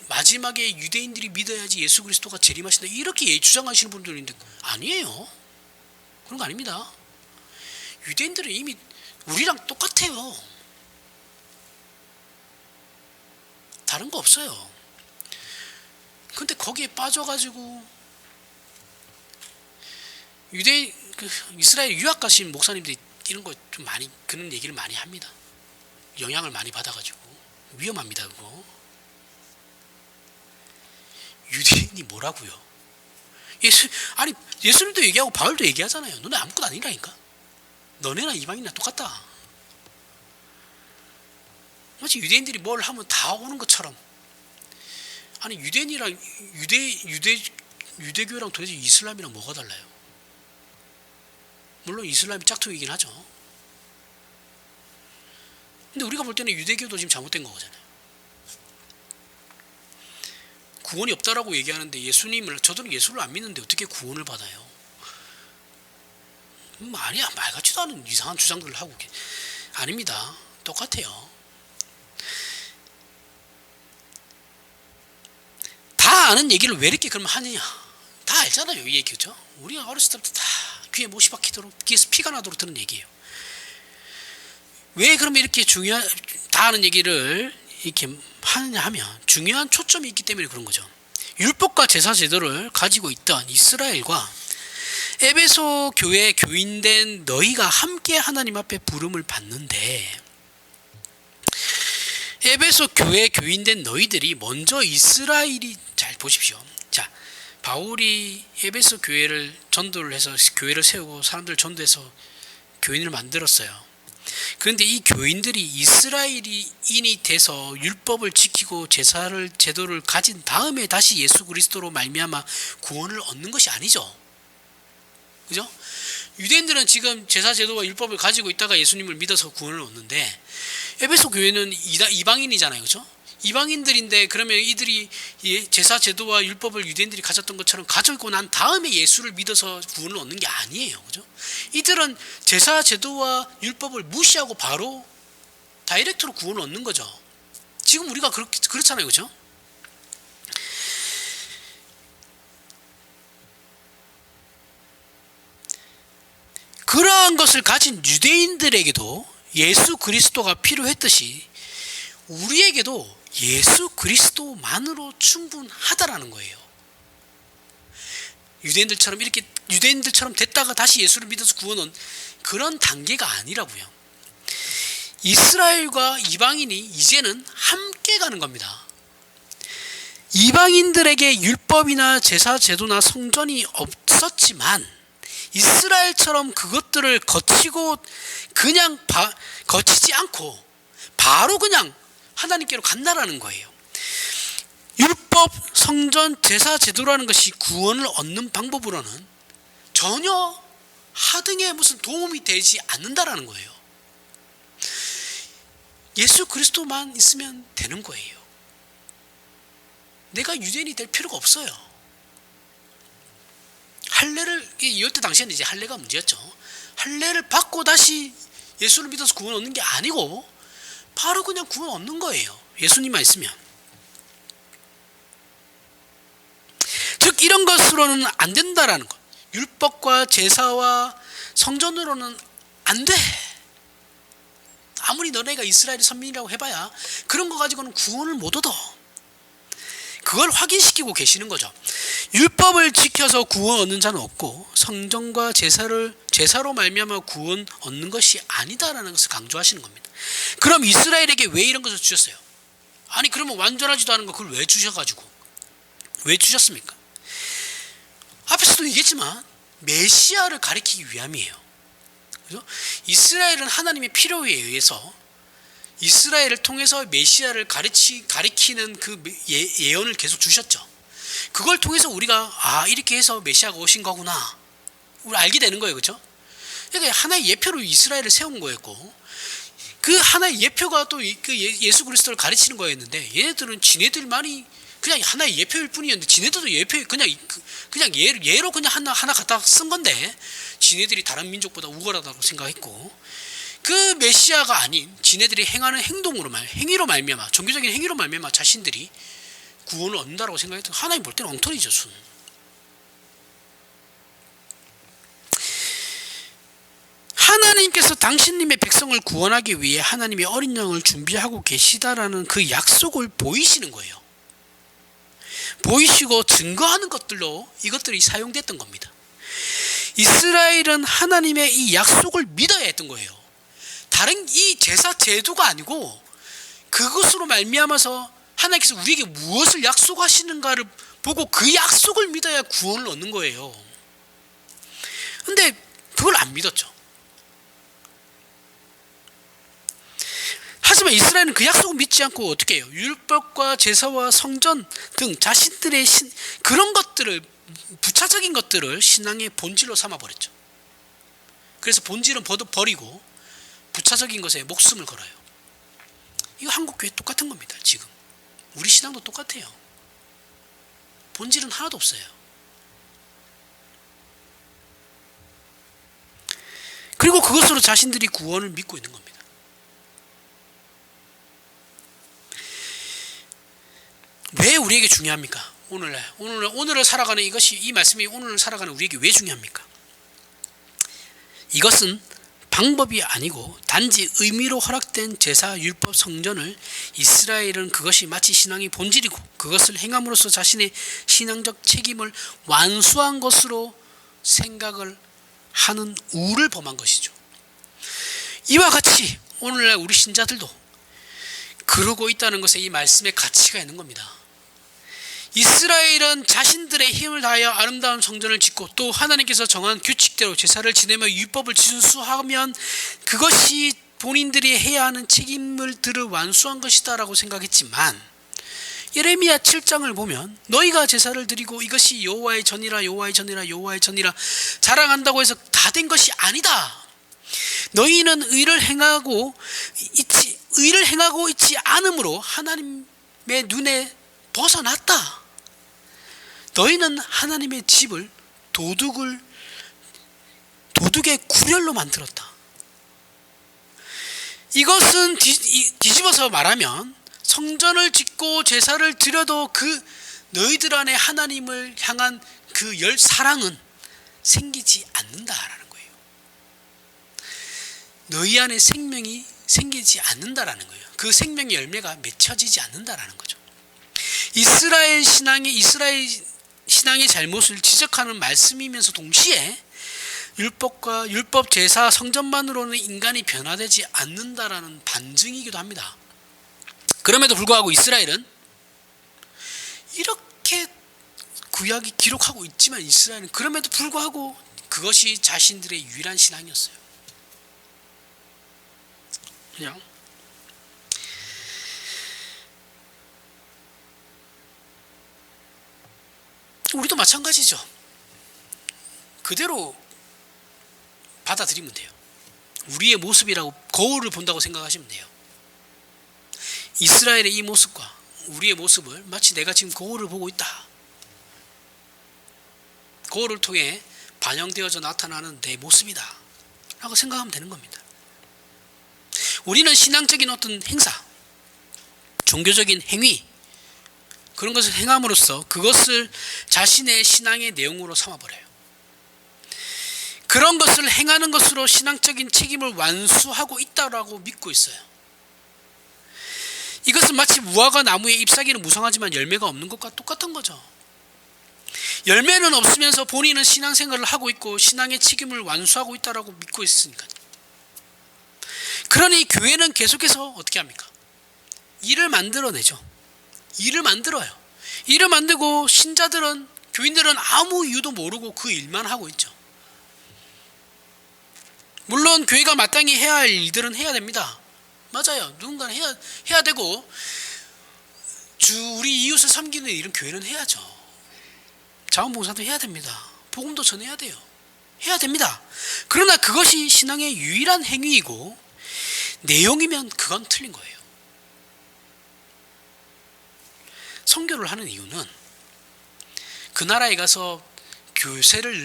Speaker 1: 마지막에 유대인들이 믿어야지 예수 그리스도가 재림하신다 이렇게 주장하시는 분들이 있는데 아니에요. 그런 거 아닙니다. 유대인들은 이미 우리랑 똑같아요. 다른 거 없어요. 근데 거기에 빠져가지고 이스라엘 유학 가신 목사님들이 이런 거 좀 많이 그런 얘기를 많이 합니다. 영향을 많이 받아가지고 위험합니다. 그거 유대인이 뭐라고요? 예수님도 얘기하고 바울도 얘기하잖아요. 너네 아무것도 아니라니까. 너네나 이방인이나 똑같다. 마치 유대인들이 뭘 하면 다 오는 것처럼. 아니 유대인이랑 유대교랑 도대체 이슬람이랑 뭐가 달라요? 물론 이슬람이 짝퉁이긴 하죠. 근데 우리가 볼 때는 유대교도 지금 잘못된 거잖아요. 구원이 없다라고 얘기하는데 저들은 예수를 안 믿는데 어떻게 구원을 받아요? 아니야, 말 같지도 않은 이상한 주장들을 하고 아닙니다. 똑같아요. 다 아는 얘기를 왜 이렇게 그러면 하느냐? 다 알잖아요, 이 얘기죠. 우리가 어렸을 때부터 다 귀에 못이 박히도록 귀에서 피가 나도록 듣는 얘기예요. 왜 그러면 이렇게 다 하는 얘기를 이렇게 하느냐 하면 중요한 초점이 있기 때문에 그런 거죠. 율법과 제사 제도를 가지고 있던 이스라엘과 에베소 교회 교인된 너희가 함께 하나님 앞에 부름을 받는데, 에베소 교회 교인된 너희들이 먼저 이스라엘이, 잘 보십시오. 자, 바울이 에베소 교회를 전도를 해서 교회를 세우고 사람들을 전도해서 교인을 만들었어요. 그런데 이 교인들이 이스라엘인이 돼서 율법을 지키고 제도를 가진 다음에 다시 예수 그리스도로 말미암아 구원을 얻는 것이 아니죠. 그죠? 유대인들은 지금 제사 제도와 율법을 가지고 있다가 예수님을 믿어서 구원을 얻는데, 에베소 교회는 이방인이잖아요. 그죠? 이방인들인데 그러면 이들이 제사 제도와 율법을 유대인들이 가졌던 것처럼 가지고 난 다음에 예수를 믿어서 구원을 얻는 게 아니에요. 그죠? 이들은 제사 제도와 율법을 무시하고 바로 다이렉트로 구원을 얻는 거죠. 지금 우리가 그렇잖아요. 그죠? 그러한 것을 가진 유대인들에게도 예수 그리스도가 필요했듯이 우리에게도 예수 그리스도만으로 충분하다라는 거예요. 유대인들처럼 됐다가 다시 예수를 믿어서 구원은 그런 단계가 아니라고요. 이스라엘과 이방인이 이제는 함께 가는 겁니다. 이방인들에게 율법이나 제사 제도나 성전이 없었지만 이스라엘처럼 그것들을 거치지 않고 바로 그냥 하나님께로 간다라는 거예요. 율법, 성전, 제사, 제도라는 것이 구원을 얻는 방법으로는 전혀 하등에 무슨 도움이 되지 않는다라는 거예요. 예수 그리스도만 있으면 되는 거예요. 내가 유대인이 될 필요가 없어요. 이때 당시에는 이제 할례가 문제였죠. 할례를 받고 다시 예수를 믿어서 구원 얻는 게 아니고 바로 그냥 구원 얻는 거예요. 예수님만 있으면. 즉 이런 것으로는 안 된다라는 것. 율법과 제사와 성전으로는 안 돼. 아무리 너네가 이스라엘의 선민이라고 해봐야 그런 거 가지고는 구원을 못 얻어. 그걸 확인시키고 계시는 거죠. 율법을 지켜서 구원 얻는 자는 없고 성전과 제사로 말미암아 구원 얻는 것이 아니다라는 것을 강조하시는 겁니다. 그럼 이스라엘에게 왜 이런 것을 주셨어요? 아니 그러면 완전하지도 않은 거 그걸 왜 주셔가지고 왜 주셨습니까? 앞에서도 얘기했지만 메시아를 가리키기 위함이에요. 그래서 이스라엘은 하나님의 필요에 의해서 이스라엘을 통해서 메시아를 가리키는 그 예언을 계속 주셨죠. 그걸 통해서 우리가 이렇게 해서 메시아가 오신 거구나 우리 알게 되는 거예요. 그렇죠? 그러니까 하나의 예표로 이스라엘을 세운 거였고 그 하나의 예표가 또 그 예수 그리스도를 가르치는 거였는데 얘네들은 지네들만이 그냥 하나의 예표일 뿐이었는데 지네들도 예표 그냥 예로 그냥 하나 갖다 쓴 건데 지네들이 다른 민족보다 우월하다고 생각했고 그 메시아가 아닌 지네들이 행하는 행위로 말미암아 종교적인 행위로 말미암아 자신들이 구원을 얻는다라고 생각했던 하나님 볼 때는 엉터리죠. 순. 하나님께서 당신님의 백성을 구원하기 위해 하나님의 어린 양을 준비하고 계시다라는 그 약속을 보이시는 거예요. 보이시고 증거하는 것들로 이것들이 사용됐던 겁니다. 이스라엘은 하나님의 이 약속을 믿어야 했던 거예요. 다른 이 제사 제도가 아니고 그것으로 말미암아서 하나님께서 우리에게 무엇을 약속하시는가를 보고 그 약속을 믿어야 구원을 얻는 거예요. 근데 그걸 안 믿었죠. 하지만 이스라엘은 그 약속을 믿지 않고 어떻게 해요? 율법과 제사와 성전 등 자신들의 그런 것들을 부차적인 것들을 신앙의 본질로 삼아버렸죠. 그래서 본질은 버리고 부차적인 것에 목숨을 걸어요. 이거 한국교회 똑같은 겁니다. 지금 우리 신앙도 똑같아요. 본질은 하나도 없어요. 그리고 그것으로 자신들이 구원을 믿고 있는 겁니다. 왜 우리에게 중요합니까? 오늘을 살아가는 이 말씀이 오늘을 살아가는 우리에게 왜 중요합니까? 이것은 방법이 아니고 단지 의미로 허락된 제사 율법 성전을 이스라엘은 그것이 마치 신앙의 본질이고 그것을 행함으로써 자신의 신앙적 책임을 완수한 것으로 생각을 하는 우를 범한 것이죠. 이와 같이 오늘날 우리 신자들도 그러고 있다는 것에 이 말씀의 가치가 있는 겁니다. 이스라엘은 자신들의 힘을 다하여 아름다운 성전을 짓고 또 하나님께서 정한 규칙대로 제사를 지내며 율법을 준수하면 그것이 본인들이 해야 하는 책임을 들을 완수한 것이다 라고 생각했지만 예레미야 7장을 보면 너희가 제사를 드리고 이것이 여호와의 전이라 여호와의 전이라 여호와의 전이라 자랑한다고 해서 다 된 것이 아니다. 너희는 의를 행하고 있지 않으므로 하나님의 눈에 벗어났다. 너희는 하나님의 집을 도둑의 구렬로 만들었다. 이것은 뒤집어서 말하면 성전을 짓고 제사를 드려도 그 너희들 안에 하나님을 향한 그 사랑은 생기지 않는다라는 거예요. 너희 안에 생명이 생기지 않는다라는 거예요. 그 생명의 열매가 맺혀지지 않는다라는 거죠. 이스라엘 신앙의 잘못을 지적하는 말씀이면서 동시에 율법 제사 성전만으로는 인간이 변화되지 않는다라는 반증이기도 합니다. 그럼에도 불구하고 이스라엘은 이렇게 구약이 기록하고 있지만 이스라엘은 그럼에도 불구하고 그것이 자신들의 유일한 신앙이었어요. 그냥 우리도 마찬가지죠. 그대로 받아들이면 돼요. 우리의 모습이라고 거울을 본다고 생각하시면 돼요. 이스라엘의 이 모습과 우리의 모습을 마치 내가 지금 거울을 보고 있다. 거울을 통해 반영되어져 나타나는 내 모습이다 라고 생각하면 되는 겁니다. 우리는 신앙적인 어떤 행사, 종교적인 행위 그런 것을 행함으로써 그것을 자신의 신앙의 내용으로 삼아버려요. 그런 것을 행하는 것으로 신앙적인 책임을 완수하고 있다고 믿고 있어요. 이것은 마치 무화과 나무에 잎사귀는 무성하지만 열매가 없는 것과 똑같은 거죠. 열매는 없으면서 본인은 신앙생활을 하고 있고 신앙의 책임을 완수하고 있다고 믿고 있으니까. 그러니 교회는 계속해서 어떻게 합니까? 일을 만들어내죠. 일을 만들어요. 일을 만들고 신자들은 교인들은 아무 이유도 모르고 그 일만 하고 있죠. 물론 교회가 마땅히 해야 할 일들은 해야 됩니다. 맞아요. 누군가는 해야 되고 우리 이웃을 섬기는 일은 교회는 해야죠. 자원봉사도 해야 됩니다. 복음도 전해야 돼요. 해야 됩니다. 그러나 그것이 신앙의 유일한 행위이고 내용이면 그건 틀린 거예요. 선교를 하는 이유는 그 나라에 가서 교세를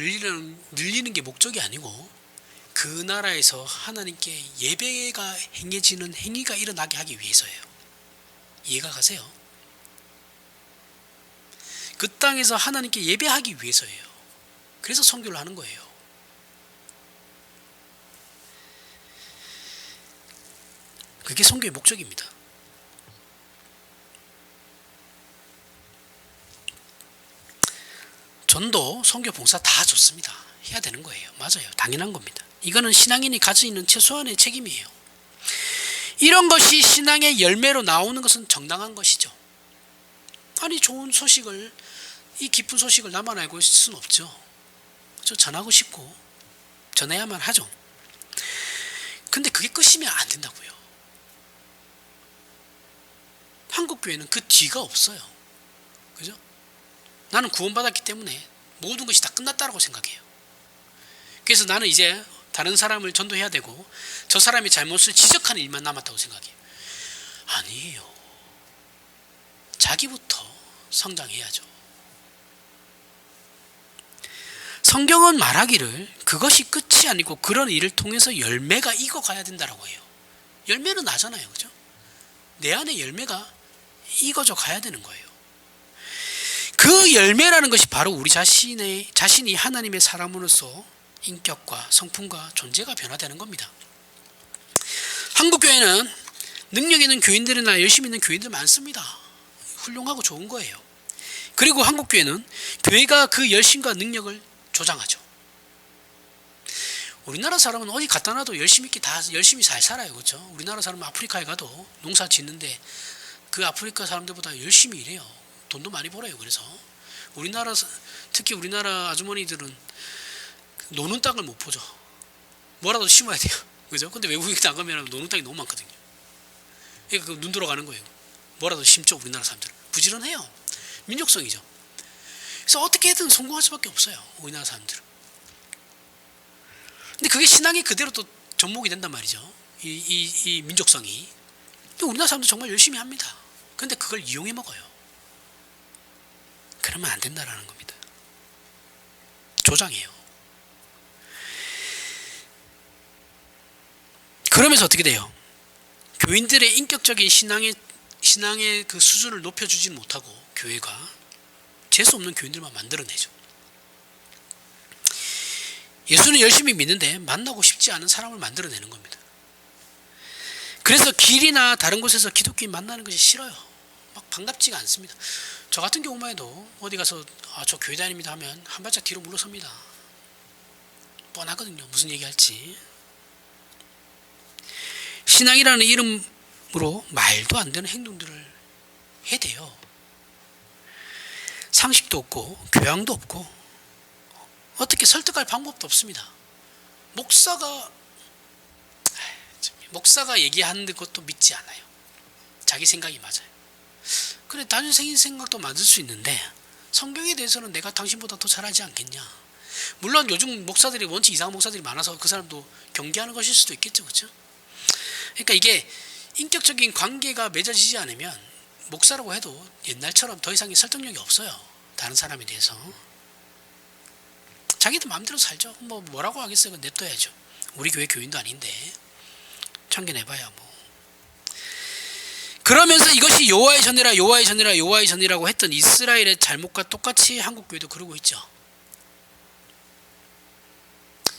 Speaker 1: 늘리는 게 목적이 아니고 그 나라에서 하나님께 예배가 행해지는 행위가 일어나게 하기 위해서예요. 이해가 가세요? 그 땅에서 하나님께 예배하기 위해서예요. 그래서 선교를 하는 거예요. 그게 선교의 목적입니다. 전도, 선교, 봉사 다 좋습니다. 해야 되는 거예요. 맞아요. 당연한 겁니다. 이거는 신앙인이 가지고 있는 최소한의 책임이에요. 이런 것이 신앙의 열매로 나오는 것은 정당한 것이죠. 아니 좋은 소식을 이 기쁜 소식을 나만 알고 있을 수는 없죠. 저 전하고 싶고 전해야만 하죠. 근데 그게 끝이면 안 된다고요. 한국 교회는 그 뒤가 없어요. 그죠? 나는 구원받았기 때문에 모든 것이 다 끝났다고 생각해요. 그래서 나는 이제 다른 사람을 전도해야 되고 저 사람의 잘못을 지적하는 일만 남았다고 생각해요. 아니에요. 자기부터 성장해야죠. 성경은 말하기를 그것이 끝이 아니고 그런 일을 통해서 열매가 익어가야 된다고 해요. 열매는 나잖아요. 그죠? 내 안에 열매가 익어져 가야 되는 거예요. 그 열매라는 것이 바로 우리 자신이 하나님의 사람으로서 인격과 성품과 존재가 변화되는 겁니다. 한국교회는 능력 있는 교인들이나 열심히 있는 교인들 많습니다. 훌륭하고 좋은 거예요. 그리고 한국교회는 교회가 그 열심과 능력을 조장하죠. 우리나라 사람은 어디 갖다 놔도 열심히 있게 다 열심히 잘 살아요. 그렇죠? 우리나라 사람은 아프리카에 가도 농사 짓는데 그 아프리카 사람들보다 열심히 일해요. 돈도 많이 벌어요. 그래서 특히 우리나라 아주머니들은 노는 땅을 못 보죠. 뭐라도 심어야 돼요. 그죠? 근데 외국에 나가면 노는 땅이 너무 많거든요. 그러니까 눈 돌아가는 거예요. 뭐라도 심죠. 우리나라 사람들은 부지런해요. 민족성이죠. 그래서 어떻게든 성공할 수밖에 없어요. 우리나라 사람들은. 근데 그게 신앙이 그대로 또 접목이 된단 말이죠. 이 민족성이. 우리나라 사람들 정말 열심히 합니다. 그런데 그걸 이용해 먹어요. 그러면 안 된다라는 겁니다. 조장해요. 그러면서 어떻게 돼요? 교인들의 인격적인 신앙의 그 수준을 높여주지 못하고 교회가 재수 없는 교인들만 만들어내죠. 예수는 열심히 믿는데 만나고 싶지 않은 사람을 만들어내는 겁니다. 그래서 길이나 다른 곳에서 기독교인 만나는 것이 싫어요. 막 반갑지가 않습니다. 저 같은 경우만 해도 어디 가서 저 교회 다닙니다 하면 한 발짝 뒤로 물러섭니다. 뻔하거든요. 무슨 얘기할지. 신앙이라는 이름으로 말도 안 되는 행동들을 해대요. 상식도 없고 교양도 없고 어떻게 설득할 방법도 없습니다. 목사가 얘기하는 것도 믿지 않아요. 자기 생각이 맞아요. 그래, 단순 생각도 맞을 수 있는데 성경에 대해서는 내가 당신보다 더 잘하지 않겠냐. 물론 요즘 목사들이 원체 이상한 목사들이 많아서 그 사람도 경계하는 것일 수도 있겠죠. 그렇죠? 그러니까 이게 인격적인 관계가 맺어지지 않으면 목사라고 해도 옛날처럼 더 이상의 설득력이 없어요. 다른 사람에 대해서. 자기들 마음대로 살죠. 뭐라고 하겠어요. 냅둬야죠. 우리 교회 교인도 아닌데 참견해봐야 뭐. 그러면서 이것이 여호와의 전이라고 했던 이스라엘의 잘못과 똑같이 한국교회도 그러고 있죠.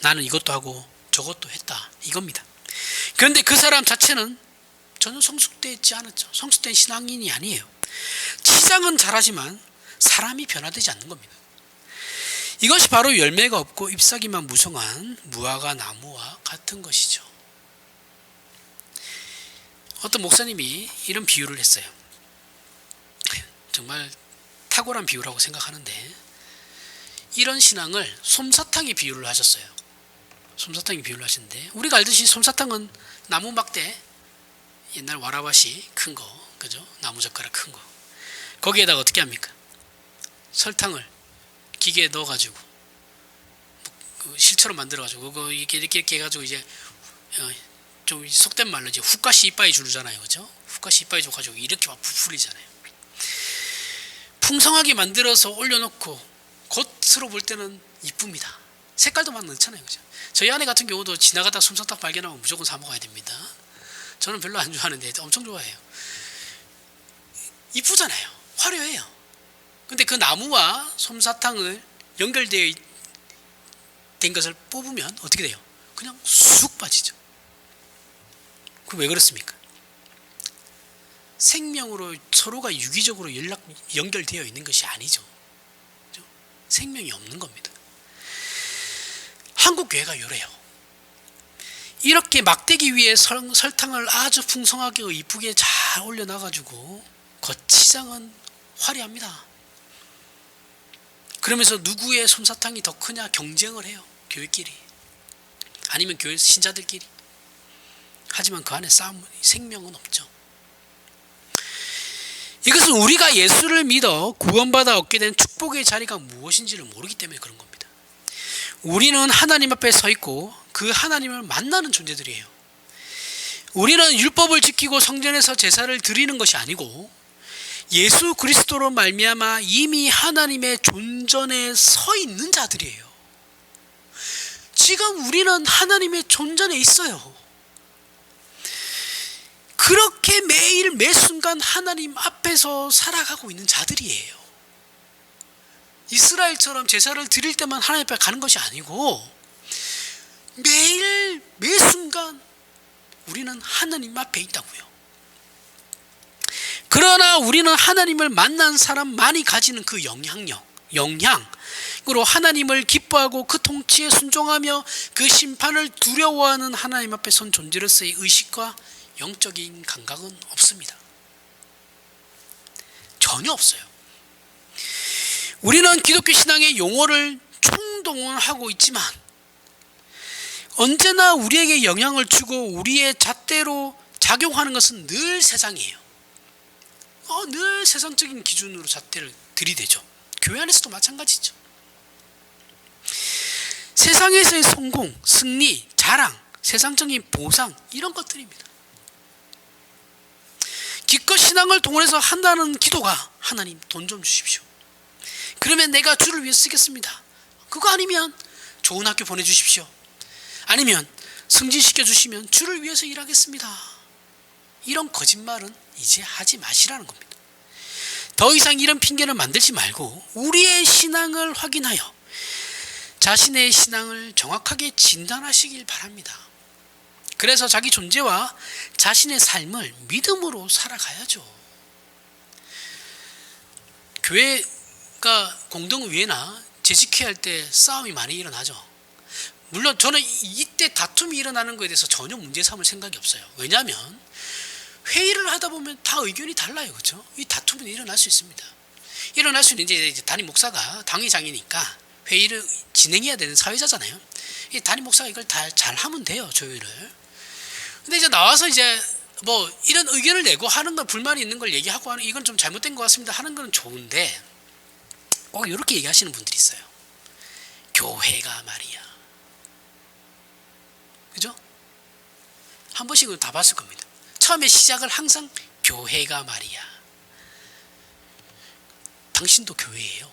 Speaker 1: 나는 이것도 하고 저것도 했다 이겁니다. 그런데 그 사람 자체는 전혀 성숙되어 있지 않았죠. 성숙된 신앙인이 아니에요. 치장은 잘하지만 사람이 변화되지 않는 겁니다. 이것이 바로 열매가 없고 잎사귀만 무성한 무화과 나무와 같은 것이죠. 어떤 목사님이 이런 비유를 했어요. 정말 탁월한 비유라고 생각하는데 이런 신앙을 솜사탕에 비유를 하셨어요. 솜사탕에 비유를 하셨는데 우리가 알듯이 솜사탕은 나무 막대, 옛날 와라바시 큰 거, 그죠? 나무젓가락 큰 거. 거기에다가 어떻게 합니까? 설탕을 기계에 넣어가지고 그 실처럼 만들어가지고 그거 이렇게 해가지고 이제 좀 속된 말로 이제 훅가시 이빠이 주잖아요, 그죠? 훅가시 이빠이 줘가지고 이렇게 막 부풀리잖아요. 풍성하게 만들어서 올려놓고 겉으로 볼 때는 이쁩니다. 색깔도 막 넣잖아요, 그죠? 저희 아내 같은 경우도 지나가다 솜사탕 발견하면 무조건 사 먹어야 됩니다. 저는 별로 안 좋아하는데 엄청 좋아해요. 이쁘잖아요. 화려해요. 근데 그 나무와 솜사탕을 연결되어 된 것을 뽑으면 어떻게 돼요? 그냥 쑥 빠지죠. 그 왜 그렇습니까? 생명으로 서로가 유기적으로 연결되어 있는 것이 아니죠. 그렇죠? 생명이 없는 겁니다. 한국 교회가 요래요. 이렇게 막대기 위에 설탕을 아주 풍성하게 이쁘게 잘 올려놔가지고 겉치장은 화려합니다. 그러면서 누구의 솜사탕이 더 크냐 경쟁을 해요. 교회끼리 아니면 교회 신자들끼리. 하지만 그 안에 생명은 없죠. 이것은 우리가 예수를 믿어 구원받아 얻게 된 축복의 자리가 무엇인지를 모르기 때문에 그런 겁니다. 우리는 하나님 앞에 서 있고 그 하나님을 만나는 존재들이에요. 우리는 율법을 지키고 성전에서 제사를 드리는 것이 아니고 예수 그리스도로 말미암아 이미 하나님의 존전에 서 있는 자들이에요. 지금 우리는 하나님의 존전에 있어요. 그렇게 매일 매순간 하나님 앞에서 살아가고 있는 자들이에요. 이스라엘처럼 제사를 드릴 때만 하나님 앞에 가는 것이 아니고 매일 매 순간 우리는 하나님 앞에 있다고요. 그러나 우리는 하나님을 만난 사람만이 가지는 그 영향으로 하나님을 기뻐하고 그 통치에 순종하며 그 심판을 두려워하는 하나님 앞에 선 존재로서의 의식과 영적인 감각은 없습니다. 전혀 없어요. 우리는 기독교 신앙의 용어를 총동원하고 있지만 언제나 우리에게 영향을 주고 우리의 잣대로 작용하는 것은 늘 세상이에요. 늘 세상적인 기준으로 잣대를 들이대죠. 교회 안에서도 마찬가지죠. 세상에서의 성공, 승리, 자랑, 세상적인 보상 이런 것들입니다. 기껏 신앙을 동원해서 한다는 기도가 하나님 돈 좀 주십시오. 그러면 내가 주를 위해 쓰겠습니다. 그거 아니면 좋은 학교 보내주십시오. 아니면 승진시켜 주시면 주를 위해서 일하겠습니다. 이런 거짓말은 이제 하지 마시라는 겁니다. 더 이상 이런 핑계를 만들지 말고 우리의 신앙을 확인하여 자신의 신앙을 정확하게 진단하시길 바랍니다. 그래서 자기 존재와 자신의 삶을 믿음으로 살아가야죠. 교회가 공동의회나 재직회 할 때 싸움이 많이 일어나죠. 물론 저는 이때 다툼이 일어나는 것에 대해서 전혀 문제 삼을 생각이 없어요. 왜냐하면 회의를 하다 보면 다 의견이 달라요. 그렇죠? 이 다툼은 일어날 수 있습니다. 일어날 수 있는 이제 담임 목사가 당회장이니까 회의를 진행해야 되는 사회자잖아요. 이 담임 목사가 이걸 다 잘하면 돼요. 조율을. 근데 이제 나와서 이제 뭐 이런 의견을 내고 하는 건 불만이 있는 걸 얘기하고 하는 이건 좀 잘못된 것 같습니다 하는 건 좋은데 꼭 이렇게 얘기하시는 분들이 있어요. 교회가 말이야. 그죠? 한 번씩은 다 봤을 겁니다. 처음에 시작을 항상 교회가 말이야. 당신도 교회예요.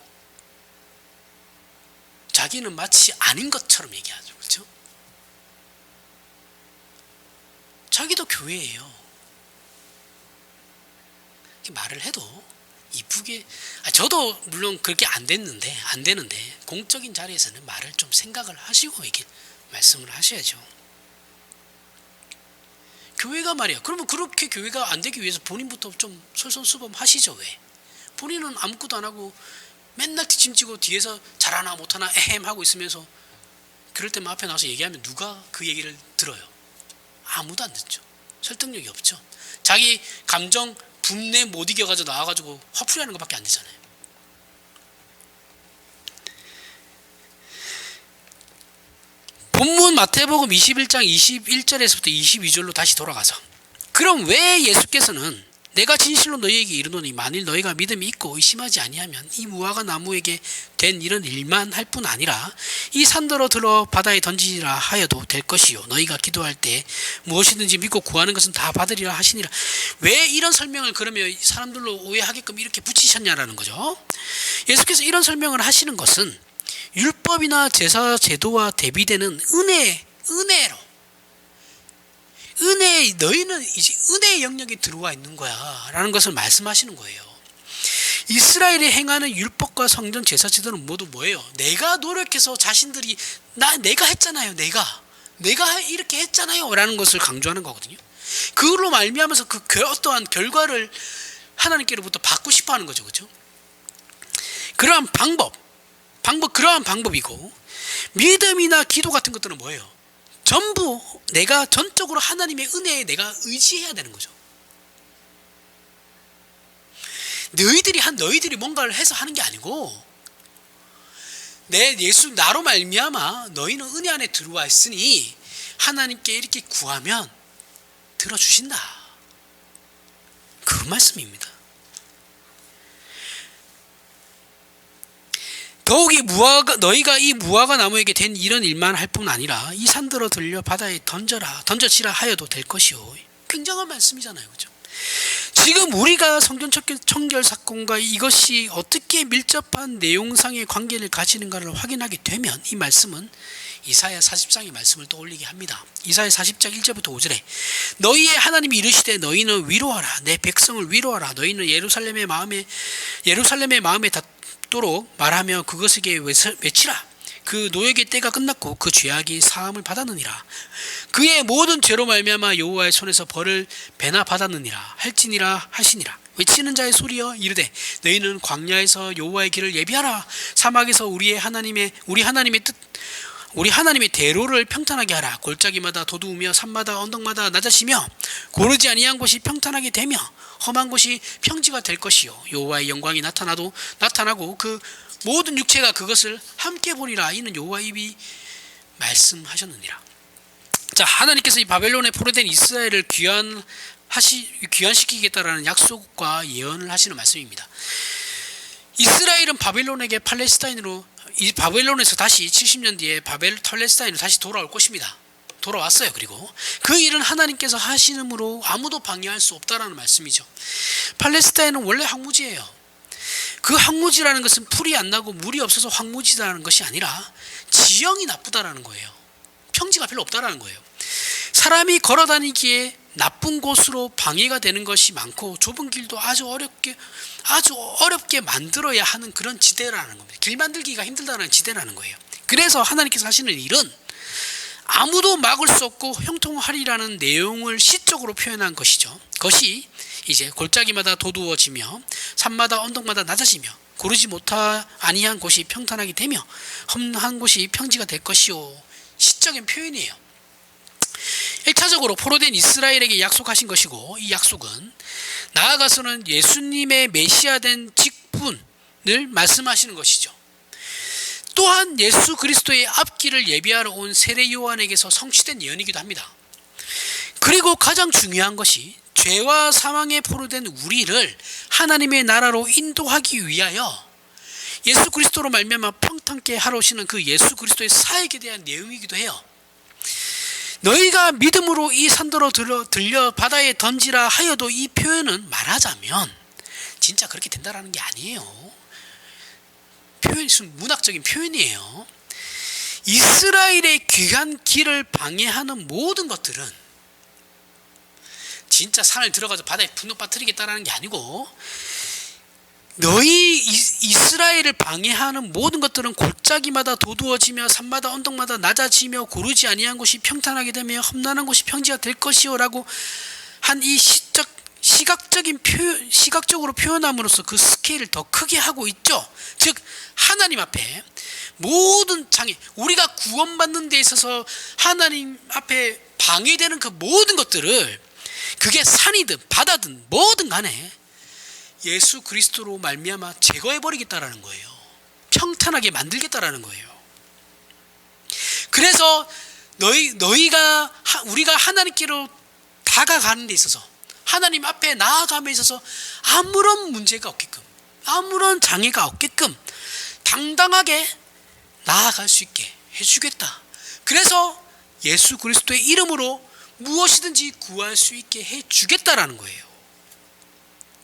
Speaker 1: 자기는 마치 아닌 것처럼 얘기하죠. 그렇죠? 자기도 교회예요. 이렇게 말을 해도 이쁘게 저도 물론 그렇게 안 되는데 공적인 자리에서는 말을 좀 생각을 하시고 이게 말씀을 하셔야죠. 교회가 말이야. 그러면 그렇게 교회가 안 되기 위해서 본인부터 좀 솔선수범하시죠. 왜? 본인은 아무것도 안 하고 맨날 뒷짐지고 뒤에서 잘하나 못하나 에헴 하고 있으면서 그럴 때만 앞에 나와서 얘기하면 누가 그 얘기를 들어요? 아무도 안 듣죠. 설득력이 없죠. 자기 감정 분내 못 이겨가지고 나와가지고 화풀이하는 것밖에 안 되잖아요. 본문 마태복음 21장 21절에서부터 22절로 다시 돌아가서 그럼 왜 예수께서는 내가 진실로 너희에게 이르노니 만일 너희가 믿음이 있고 의심하지 아니하면 이 무화과 나무에게 된 이런 일만 할 뿐 아니라 이 산더러 들어 바다에 던지라 하여도 될 것이요 너희가 기도할 때 무엇이든지 믿고 구하는 것은 다 받으리라 하시니라. 왜 이런 설명을 그러면 사람들로 오해하게끔 이렇게 붙이셨냐라는 거죠. 예수께서 이런 설명을 하시는 것은 율법이나 제사 제도와 대비되는 은혜로 너희는 이제 은혜의 영역에 들어와 있는 거야 라는 것을 말씀하시는 거예요. 이스라엘이 행하는 율법과 성전 제사 제도는 모두 뭐예요? 내가 노력해서 자신들이 내가 했잖아요. 내가 이렇게 했잖아요 라는 것을 강조하는 거거든요. 그걸로 말미암아서 그 어떠한 결과를 하나님께로부터 받고 싶어 하는 거죠. 그렇죠? 그러한 그러한 방법이고 믿음이나 기도 같은 것들은 뭐예요? 전부 내가 전적으로 하나님의 은혜에 내가 의지해야 되는 거죠. 너희들이 뭔가를 해서 하는 게 아니고 나로 말미암아 너희는 은혜 안에 들어와 있으니 하나님께 이렇게 구하면 들어주신다. 그 말씀입니다. 더욱이 너희가 이 무화과 나무에게 된 이런 일만 할 뿐 아니라 이 산들어 들려 바다에 던져지라 하여도 될 것이요. 굉장한 말씀이잖아요. 그렇죠? 지금 우리가 성전 청결 사건과 이것이 어떻게 밀접한 내용상의 관계를 가지는가를 확인하게 되면 이 말씀은 이사야 40장의 말씀을 떠올리게 합니다. 이사야 40장 1절부터 5절에 너희의 하나님이 이르시되 너희는 위로하라 내 백성을 위로하라 너희는 예루살렘의 마음에 닿도록 말하며 그것에게 외치라 그 노역의 때가 끝났고 그 죄악이 사함을 받았느니라. 그의 모든 죄로 말미암아 여호와의 손에서 벌을 배나 받았느니라 할지니라 하시니라. 외치는 자의 소리여 이르되 너희는 광야에서 여호와의 길을 예비하라. 사막에서 우리 하나님의 대로를 평탄하게 하라. 골짜기마다 도두우며 산마다 언덕마다 낮아지며 고르지 아니한 곳이 평탄하게 되며 험한 곳이 평지가 될 것이요 여호와의 영광이 나타나고 그 모든 육체가 그것을 함께 보리라. 이는 여호와의 입이 말씀하셨느니라. 자, 하나님께서 이 바벨론에 포로된 이스라엘을 귀환시키겠다라는 약속과 예언을 하시는 말씀입니다. 이스라엘은 바벨론에서 다시 70년 뒤에 팔레스타인으로 다시 돌아올 것입니다. 돌아왔어요. 그리고 그 일은 하나님께서 하시므로 아무도 방해할 수 없다라는 말씀이죠. 팔레스타인은 원래 황무지예요. 그 황무지라는 것은 풀이 안 나고 물이 없어서 황무지라는 것이 아니라 지형이 나쁘다라는 거예요. 평지가 별로 없다라는 거예요. 사람이 걸어다니기에 나쁜 곳으로 방해가 되는 것이 많고 좁은 길도 아주 어렵게 만들어야 하는 그런 지대라는 겁니다. 길 만들기가 힘들다는 지대라는 거예요. 그래서 하나님께서 하시는 일은 아무도 막을 수 없고 형통하리라는 내용을 시적으로 표현한 것이죠. 그것이 이제 골짜기마다 도두어지며 산마다 언덕마다 낮아지며 고르지 아니한 곳이 평탄하게 되며 험한 곳이 평지가 될 것이요. 시적인 표현이에요. 1차적으로 포로된 이스라엘에게 약속하신 것이고 이 약속은 나아가서는 예수님의 메시아된 직분을 말씀하시는 것이죠. 또한 예수 그리스도의 앞길을 예비하러 온 세례 요한에게서 성취된 예언이기도 합니다. 그리고 가장 중요한 것이 죄와 사망에 포로된 우리를 하나님의 나라로 인도하기 위하여 예수 그리스도로 말미암아 평탄케 하러 오시는 그 예수 그리스도의 사역에 대한 내용이기도 해요. 너희가 믿음으로 이 산더러 들려 바다에 던지라 하여도 이 표현은 말하자면 진짜 그렇게 된다라는 게 아니에요. 문학적인 표현이에요. 이스라엘의 귀한 길을 방해하는 모든 것들은 진짜 산을 들어가서 바다에 분노 빠뜨리겠다라는 게 아니고 너희 이스라엘을 방해하는 모든 것들은 골짜기마다 도두어지며 산마다 언덕마다 낮아지며 고르지 아니한 곳이 평탄하게 되며 험난한 곳이 평지가 될 것이요 라고 한 이 시각적으로 표현함으로써 그 스케일을 더 크게 하고 있죠. 즉 하나님 앞에 모든 장애, 우리가 구원받는 데 있어서 하나님 앞에 방해되는 그 모든 것들을 그게 산이든 바다든 뭐든 간에 예수 그리스도로 말미암아 제거해버리겠다라는 거예요. 평탄하게 만들겠다라는 거예요. 그래서 우리가 하나님께로 다가가는 데 있어서 하나님 앞에 나아감에 있어서 아무런 문제가 없게끔 아무런 장애가 없게끔 당당하게 나아갈 수 있게 해주겠다. 그래서 예수 그리스도의 이름으로 무엇이든지 구할 수 있게 해주겠다라는 거예요.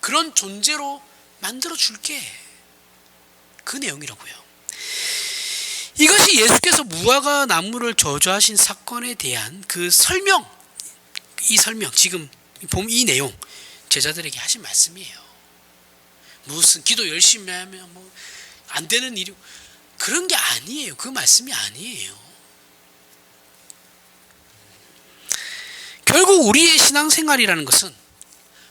Speaker 1: 그런 존재로 만들어줄게. 그 내용이라고요. 이것이 예수께서 무화과 나무를 저주하신 사건에 대한 그 설명, 지금 이 내용 제자들에게 하신 말씀이에요. 무슨 기도 열심히 하면 뭐 안 되는 일이 그런 게 아니에요. 그 말씀이 아니에요. 결국 우리의 신앙생활이라는 것은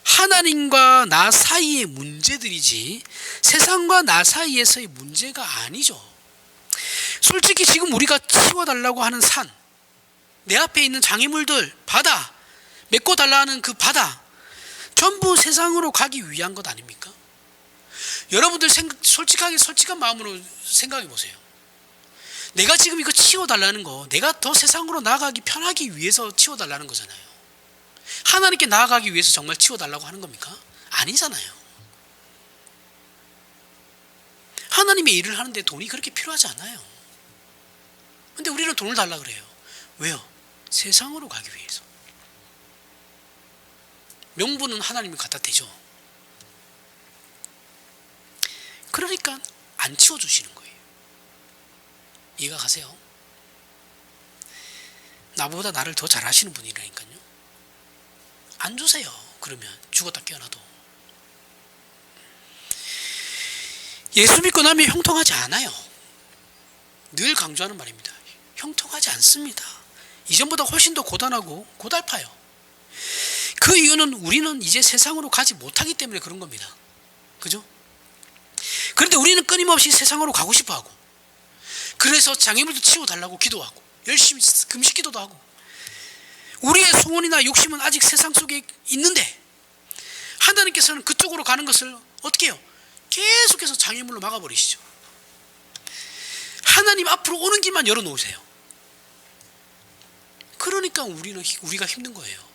Speaker 1: 하나님과 나 사이의 문제들이지 세상과 나 사이에서의 문제가 아니죠. 솔직히 지금 우리가 치워달라고 하는 산, 내 앞에 있는 장애물들, 바다, 메꿔달라는 그 바다 전부 세상으로 가기 위한 것 아닙니까? 여러분들 솔직한 마음으로 생각해 보세요. 내가 지금 이거 치워달라는 거 내가 더 세상으로 나아가기 편하기 위해서 치워달라는 거잖아요. 하나님께 나아가기 위해서 정말 치워달라고 하는 겁니까? 아니잖아요. 하나님의 일을 하는데 돈이 그렇게 필요하지 않아요. 근데 우리는 돈을 달라 그래요. 왜요? 세상으로 가기 위해서. 명분은 하나님이 갖다 대죠. 그러니까 안 치워주시는 거예요. 이해가 가세요? 나보다 나를 더 잘하시는 분이라니까요. 안 주세요. 그러면 죽었다 깨어나도. 예수 믿고 나면 형통하지 않아요. 늘 강조하는 말입니다. 형통하지 않습니다. 이전보다 훨씬 더 고단하고 고달파요. 그 이유는 우리는 이제 세상으로 가지 못하기 때문에 그런 겁니다. 그죠? 그런데 우리는 끊임없이 세상으로 가고 싶어 하고, 그래서 장애물도 치워달라고 기도하고, 열심히 금식 기도도 하고, 우리의 소원이나 욕심은 아직 세상 속에 있는데, 하나님께서는 그쪽으로 가는 것을 어떻게 해요? 계속해서 장애물로 막아버리시죠. 하나님 앞으로 오는 길만 열어놓으세요. 그러니까 우리가 힘든 거예요.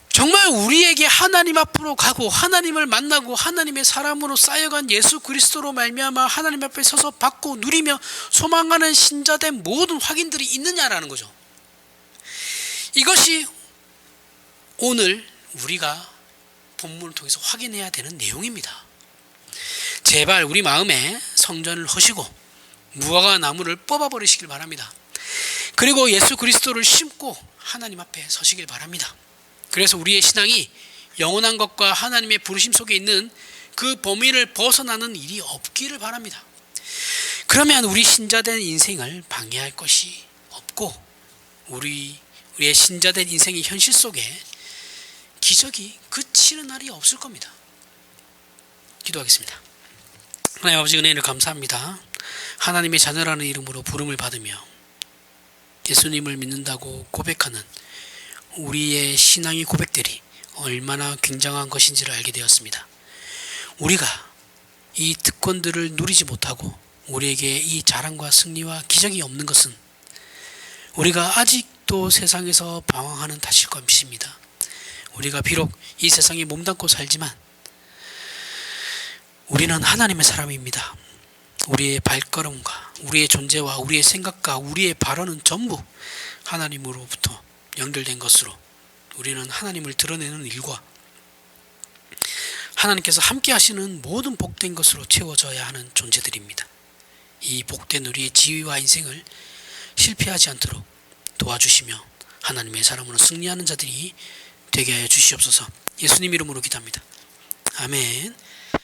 Speaker 1: 정말 우리에게 하나님 앞으로 가고 하나님을 만나고 하나님의 사람으로 쌓여간 예수 그리스도로 말미암아 하나님 앞에 서서 받고 누리며 소망하는 신자된 모든 확인들이 있느냐라는 거죠. 이것이 오늘 우리가 본문을 통해서 확인해야 되는 내용입니다. 제발 우리 마음에 성전을 허시고 무화과 나무를 뽑아버리시길 바랍니다. 그리고 예수 그리스도를 심고 하나님 앞에 서시길 바랍니다. 그래서 우리의 신앙이 영원한 것과 하나님의 부르심 속에 있는 그 범위를 벗어나는 일이 없기를 바랍니다. 그러면 우리 신자된 인생을 방해할 것이 없고 우리의 신자된 인생의 현실 속에 기적이 그치는 날이 없을 겁니다. 기도하겠습니다. 하나님 아버지, 은혜를 감사합니다. 하나님의 자녀라는 이름으로 부름을 받으며 예수님을 믿는다고 고백하는 우리의 신앙의 고백들이 얼마나 굉장한 것인지를 알게 되었습니다. 우리가 이 특권들을 누리지 못하고 우리에게 이 자랑과 승리와 기적이 없는 것은 우리가 아직도 세상에서 방황하는 탓일 것입니다. 우리가 비록 이 세상에 몸담고 살지만 우리는 하나님의 사람입니다. 우리의 발걸음과 우리의 존재와 우리의 생각과 우리의 발언은 전부 하나님으로부터 연결된 것으로 우리는 하나님을 드러내는 일과 하나님께서 함께 하시는 모든 복된 것으로 채워져야 하는 존재들입니다. 이 복된 우리의 지위와 인생을 실패하지 않도록 도와주시며 하나님의 사람으로 승리하는 자들이 되게 하여 주시옵소서. 예수님 이름으로 기도합니다. 아멘.